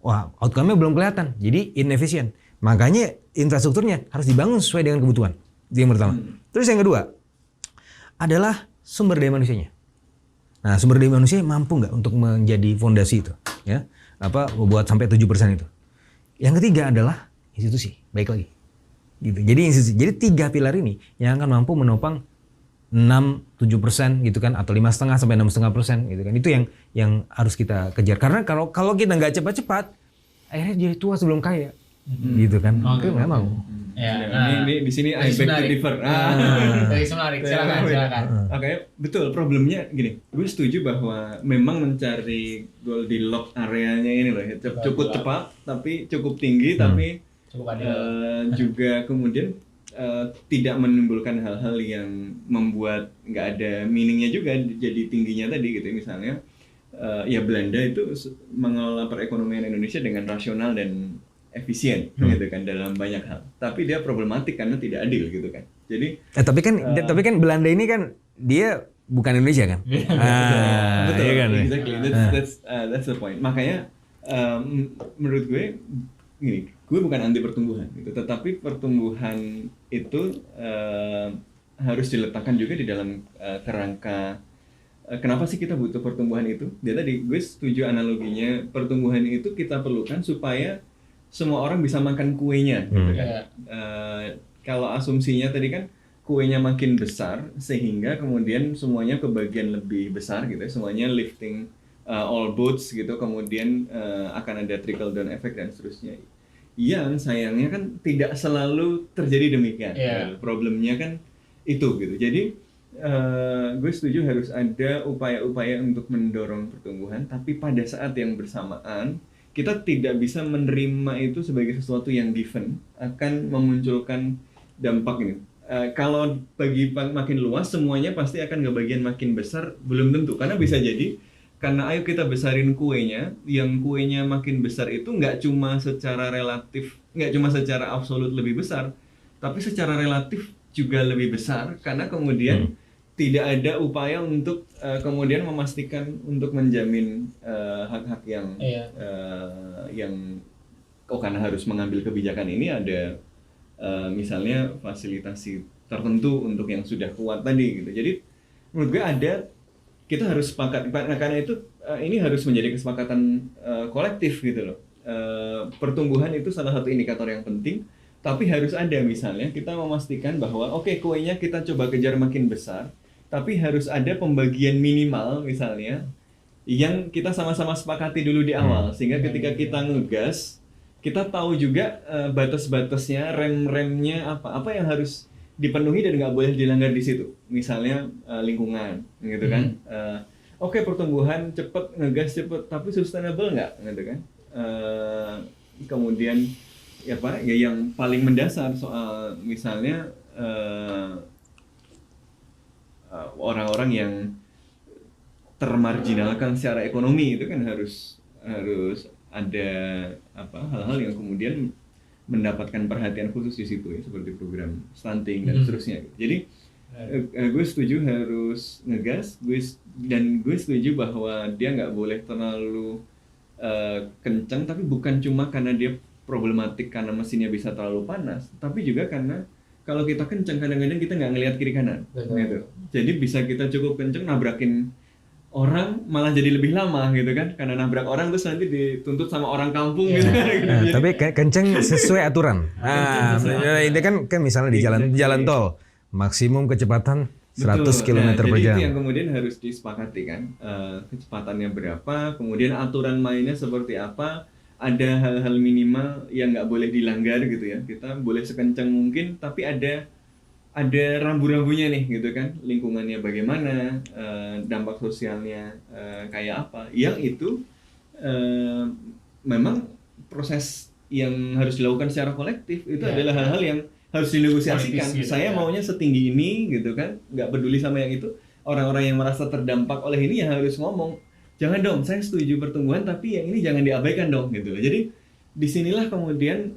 wah outcome-nya belum kelihatan. Jadi inefisien. Makanya infrastrukturnya harus dibangun sesuai dengan kebutuhan. Itu yang pertama. Terus yang kedua adalah sumber daya manusianya. Nah, sumber daya manusia mampu nggak untuk menjadi fondasi itu, ya? Buat sampai 7% itu. Yang ketiga adalah institusi. Baik lagi. Gitu. Jadi institusi. Jadi 3 pilar ini yang akan mampu menopang 6-7% gitu kan, atau 5,5 sampai 6,5% gitu kan. Itu yang harus kita kejar. Karena kalau kita nggak cepat-cepat, akhirnya jadi tua sebelum kaya. Gitu kan. Oke, nggak mau. Ya, ini di sini I beg to differ. Silakan. Oke, betul. Problemnya gini, gue setuju bahwa memang mencari Goldilocks areanya ini loh, cukup cepat tapi cukup tinggi tapi cukup adil. Juga kemudian tidak menimbulkan hal-hal yang membuat nggak ada meaningnya juga jadi tingginya tadi gitu. Misalnya ya Belanda itu mengelola perekonomian Indonesia dengan rasional dan efisien gitu kan dalam banyak hal. Tapi dia problematik karena tidak adil gitu kan. Jadi tapi kan Belanda ini kan dia bukan Indonesia kan. Betul. Iya kan? Exactly. That's the point. Makanya menurut gue gini, gue bukan anti pertumbuhan gitu, tetapi pertumbuhan itu harus diletakkan juga di dalam kerangka kenapa sih kita butuh pertumbuhan itu. Dia tadi gue setuju analoginya, pertumbuhan itu kita perlukan supaya semua orang bisa makan kuenya gitu kan. Kalau asumsinya tadi kan kuenya makin besar sehingga kemudian semuanya kebagian lebih besar gitu, semuanya lifting all boats gitu, kemudian akan ada trickle down effect dan seterusnya. Yang sayangnya kan tidak selalu terjadi demikian. Problemnya kan itu gitu. Jadi gue setuju harus ada upaya-upaya untuk mendorong pertumbuhan, tapi pada saat yang bersamaan kita tidak bisa menerima itu sebagai sesuatu yang given akan memunculkan dampak ini. Kalau bagi makin luas semuanya pasti akan ngebagian makin besar, belum tentu, karena bisa jadi karena ayo kita besarin kuenya, yang kuenya makin besar itu nggak cuma secara relatif, nggak cuma secara absolut lebih besar, tapi secara relatif juga lebih besar karena kemudian tidak ada upaya untuk kemudian memastikan untuk menjamin hak-hak yang karena harus mengambil kebijakan ini ada misalnya fasilitasi tertentu untuk yang sudah kuat tadi gitu. Jadi menurut gue kita harus sepakat karena itu ini harus menjadi kesepakatan kolektif gitu loh. Pertumbuhan itu salah satu indikator yang penting, tapi harus ada misalnya kita memastikan bahwa kuenya kita coba kejar makin besar, tapi harus ada pembagian minimal misalnya yang kita sama-sama sepakati dulu di awal, sehingga ketika kita ngegas kita tahu juga batas-batasnya, rem-remnya apa yang harus dipenuhi dan nggak boleh dilanggar di situ. Misalnya lingkungan gitu kan. Pertumbuhan cepet, ngegas cepet, tapi sustainable nggak gitu kan. Kemudian yang paling mendasar soal misalnya orang-orang yang termarginalkan secara ekonomi itu kan harus ada hal-hal yang kemudian mendapatkan perhatian khusus di situ ya, seperti program stunting dan seterusnya. Jadi gue setuju harus ngegas, gue setuju bahwa dia nggak boleh terlalu kencang, tapi bukan cuma karena dia problematik karena mesinnya bisa terlalu panas, tapi juga karena kalau kita kencang kadang-kadang kita nggak ngelihat kiri kanan. Gitu. Jadi bisa kita cukup kencang nabrakin orang malah jadi lebih lama gitu kan, karena nabrak orang terus nanti dituntut sama orang kampung gitu kan. Tapi kencang sesuai aturan. Ini kan misalnya di jalan tol maksimum kecepatan 100 Betul. km per Jadi jam. itu yang kemudian harus disepakati kan, kecepatannya berapa, kemudian aturan mainnya seperti apa, ada hal-hal minimal yang nggak boleh dilanggar gitu ya. Kita boleh sekencang mungkin, tapi ada rambu-rambunya nih gitu kan, lingkungannya bagaimana, dampak sosialnya kayak apa. Yang itu memang proses yang harus dilakukan secara kolektif itu adalah hal-hal yang harus dinegosiasikan. Politis gitu, Saya maunya setinggi ini gitu kan, nggak peduli sama yang itu. Orang-orang yang merasa terdampak oleh ini ya harus ngomong, jangan dong, saya setuju pertumbuhan tapi yang ini jangan diabaikan dong gitu. Jadi disinilah kemudian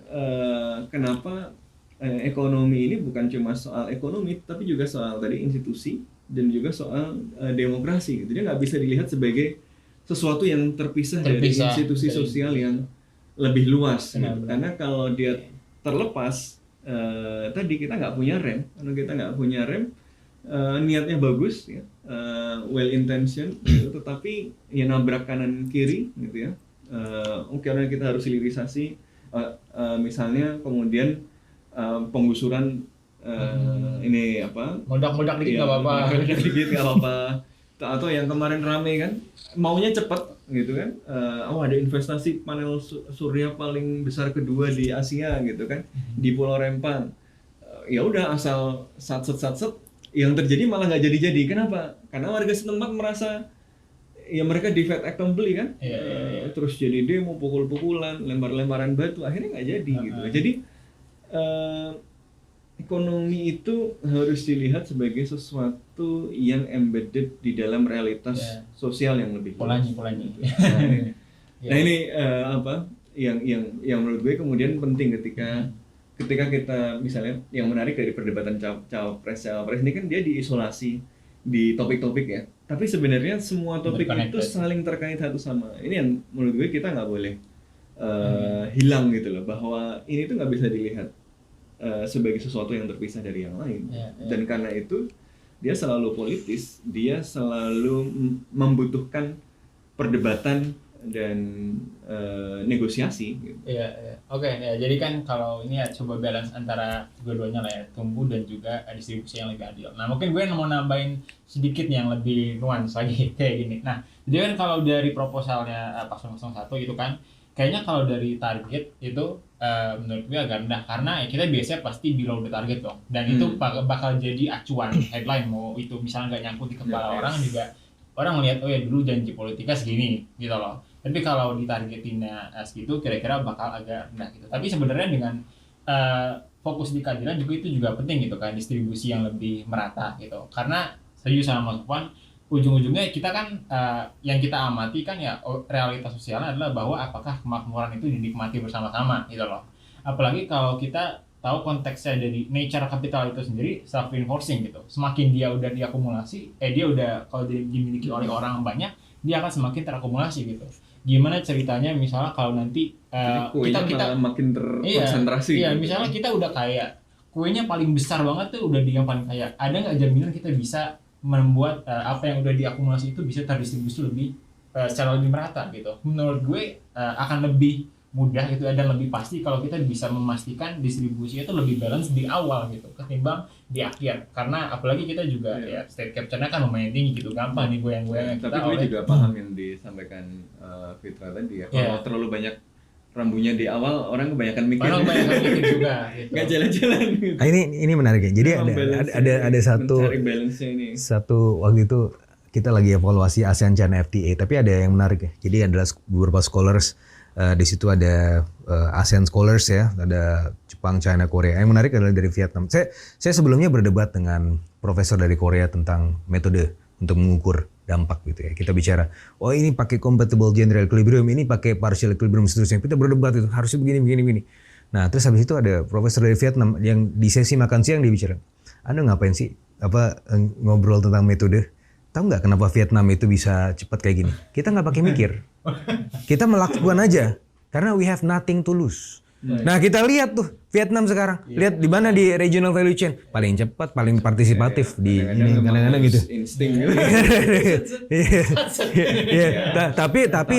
kenapa ekonomi ini bukan cuma soal ekonomi tapi juga soal tadi institusi dan juga soal demokrasi gitu. Dia nggak bisa dilihat sebagai sesuatu yang terpisah dari institusi sosial yang lebih luas gitu. Karena kalau dia terlepas tadi kita nggak punya rem, karena kita nggak punya rem, niatnya bagus ya, well intentioned gitu, tetapi ya nabrak kanan kiri gitu ya. Karena kita harus hilirisasi, misalnya kemudian penggusuran ini apa? Meledak-meledak dikit nggak apa-apa. Meledak dikit nggak apa-apa. Atau yang kemarin rame kan, maunya cepat gitu kan, ada investasi panel surya paling besar kedua di Asia gitu kan, di Pulau Rempang. Ya udah asal satset, yang terjadi malah nggak jadi. Kenapa? Karena warga setempat merasa ya mereka divide accompli kan, terus jadi demo, pukul-pukulan, lempar-lemparan batu, akhirnya nggak jadi gitu. Jadi ekonomi itu harus dilihat sebagai sesuatu yang embedded di dalam realitas sosial yang lebih polanya. Nah ini apa yang menurut gue kemudian penting ketika kita misalnya yang menarik dari perdebatan cawapres ini kan dia diisolasi di topik-topik ya, tapi sebenarnya semua topik itu saling terkait satu sama. Ini yang menurut gue kita nggak boleh hilang gitu loh, bahwa ini tuh nggak bisa dilihat sebagai sesuatu yang terpisah dari yang lain. Dan karena itu dia selalu politis, dia selalu membutuhkan perdebatan dan negosiasi gitu. Oke, jadi kan kalau ini ya coba balance antara dua-duanya lah ya, tumbuh dan juga distribusi yang lebih adil. Nah mungkin gue mau nambahin sedikit yang lebih nuans lagi kayak gini. Nah jadi kan kalau dari proposalnya Paslon 01 gitu kan, kayaknya kalau dari target itu menurut gue agak rendah, karena ya kita biasanya pasti below the target dong, dan itu bakal jadi acuan headline, mau itu misalnya nggak nyangkut di kepala orang juga, orang melihat oh ya dulu janji politika segini gitu loh, tapi kalau ditargetinnya segitu kira-kira bakal agak rendah gitu. Tapi sebenarnya dengan fokus di keadilan juga itu juga penting gitu kan, distribusi yang lebih merata gitu, karena serius sama Mas Puan, ujung-ujungnya kita kan yang kita amati kan ya realitas sosialnya adalah bahwa apakah kemakmuran itu dinikmati bersama-sama gitu loh. Apalagi kalau kita tahu konteksnya dari nature kapital itu sendiri self reinforcing gitu. Semakin dia udah diakumulasi, dia udah kalau dimiliki oleh orang banyak, dia akan semakin terakumulasi gitu. Gimana ceritanya misalnya kalau nanti kita makin terkonsentrasi. Iya, misalnya kita udah kaya, kuenya paling besar banget tuh udah di yang paling kaya. Ada nggak jaminan kita bisa membuat apa yang udah diakumulasi itu bisa terdistribusi lebih secara lebih merata gitu. Menurut gue akan lebih mudah gitu dan lebih pasti kalau kita bisa memastikan distribusinya itu lebih balance di awal gitu ketimbang di akhir. Karena apalagi kita juga ya state capture-nya kan lumayan tinggi gitu, gampang nih goyang-goyang. Tapi gue juga paham yang disampaikan Fitra tadi ya. Kalau terlalu banyak rambunya di awal, orang kebanyakan mikir. Orang kebanyakan mikir juga gitu. Nggak jalan-jalan gitu. Ini menarik ya. Jadi ada satu waktu itu kita lagi evaluasi ASEAN China FTA, tapi ada yang menarik ya. Jadi adalah beberapa scholars di situ ada ASEAN scholars ya, ada Jepang, China, Korea. Yang menarik adalah dari Vietnam. Saya sebelumnya berdebat dengan profesor dari Korea tentang metode untuk mengukur dampak gitu ya. Kita bicara, oh ini pakai compatible general equilibrium, ini pakai partial equilibrium, seterusnya. Kita berdebat itu harusnya begini. Nah, terus habis itu ada profesor dari Vietnam yang di sesi makan siang dia bicara, Anda ngapain sih ngobrol tentang metode? Tahu nggak kenapa Vietnam itu bisa cepat kayak gini? Kita nggak pakai mikir, kita melakukan aja karena we have nothing to lose. Nah kita lihat tuh Vietnam sekarang, lihat di mana di regional value chain paling cepat, paling partisipatif di kadang-kadang gitu. Insting gitu. Tapi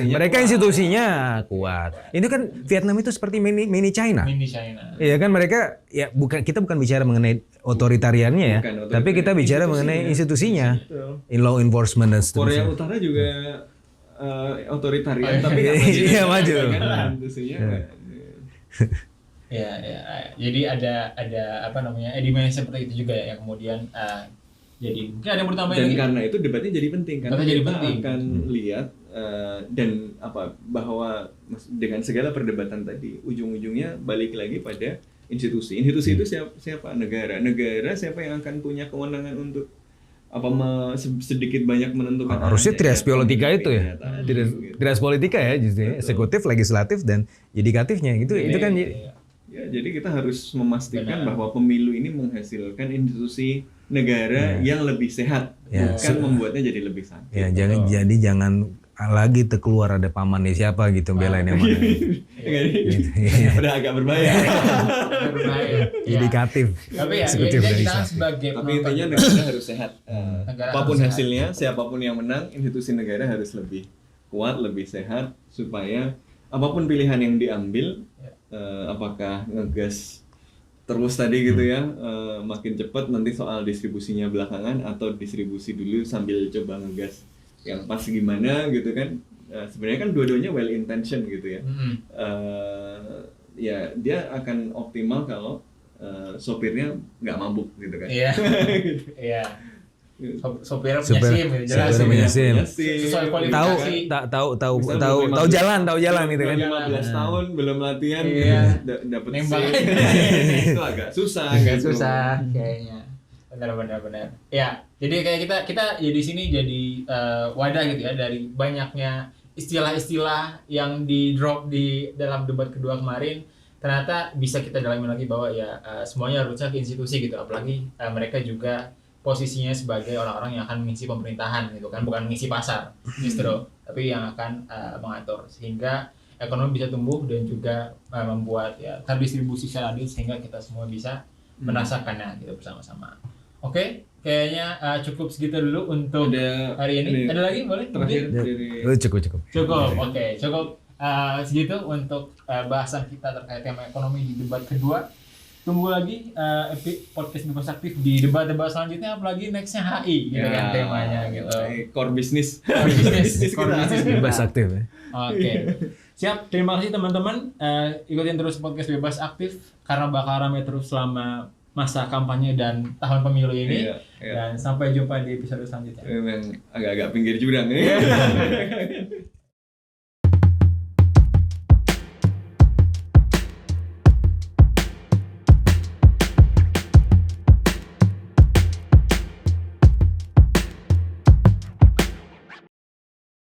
mereka institusinya kuat. Ini kan Vietnam itu seperti mini China. Mini China. Iya kan mereka ya kita bukan bicara mengenai otoritariannya ya. Bukan Tapi kita bicara mengenai institusinya, in law enforcement dan Korea seterusnya. Utara juga otoritarian tapi nggak maju. Iya, maju. Kan, tentunya. Ya, jadi ada apa namanya dimensi seperti itu juga ya yang kemudian jadi mungkin ada yang bertambah Dan lagi. karena itu debatnya jadi penting karena Debatnya jadi kita penting. akan lihat dan bahwa dengan segala perdebatan tadi ujung-ujungnya balik lagi pada institusi. Institusi itu siapa? Negara siapa yang akan punya kewenangan untuk sedikit banyak menentukan Harusnya arahnya, trias politika itu ya. gitu. Trias politika ya justru eksekutif, legislatif dan yudikatifnya itu kan Ya, jadi kita harus memastikan bahwa pemilu ini menghasilkan institusi negara yang lebih sehat, bukan membuatnya jadi lebih sakit. ya jangan lagi keluar ada pamannya siapa gitu belain yang mana. Udah agak berbahaya. Berbahaya. Yudikatif. Tapi ya, eksekutif, kita legislatif. sebagai Tapi intinya negara harus sehat. Negara Apapun harus hasilnya, siapapun yang menang, institusi negara harus lebih kuat, lebih sehat supaya apapun pilihan yang diambil, apakah ngegas terus tadi gitu ya, makin cepat nanti soal distribusinya belakangan atau distribusi dulu sambil coba ngegas yang pas gimana gitu kan. Sebenarnya kan dua-duanya well intention gitu ya. Ya dia akan optimal kalau sopirnya nggak mabuk gitu kan. Iya. Iya. Sopirnya punya SIM gitu, jelas. Sopirnya punya SIM. Sesuai kualifikasi. Tahu jalan gitu kan. 15 tahun belum latihan dapat Nembak. Itu agak susah. Agak gitu. susah kayaknya. Benar. Ya, jadi kayak kita ya di sini jadi wadah gitu ya dari banyaknya istilah-istilah yang di drop di dalam debat kedua kemarin. Ternyata bisa kita dalami lagi bahwa ya semuanya harusnya ke institusi gitu, apalagi mereka juga posisinya sebagai orang-orang yang akan mengisi pemerintahan gitu kan, bukan mengisi pasar justru, tapi yang akan mengatur sehingga ekonomi bisa tumbuh dan juga membuat ya terdistribusi secara adil sehingga kita semua bisa merasakannya gitu bersama-sama. Oke, kayaknya cukup segitu dulu untuk hari ini. Ada lagi boleh? Terakhir dari Cukup. Oke, cukup segitu untuk bahasan kita terkait tema ekonomi di debat kedua. Tunggu lagi podcast Bebas Aktif di debat-debat selanjutnya, apalagi nextnya HI gitu kan temanya gitu. Core business. Core business Bebas aktif ya. Oke. Siap, terima kasih teman-teman. Ikutin terus podcast Bebas Aktif karena bakal ramai terus selama masa kampanye dan tahun pemilu ini. Iya. Dan sampai jumpa di episode selanjutnya. Memang agak-agak pinggir jurang ya.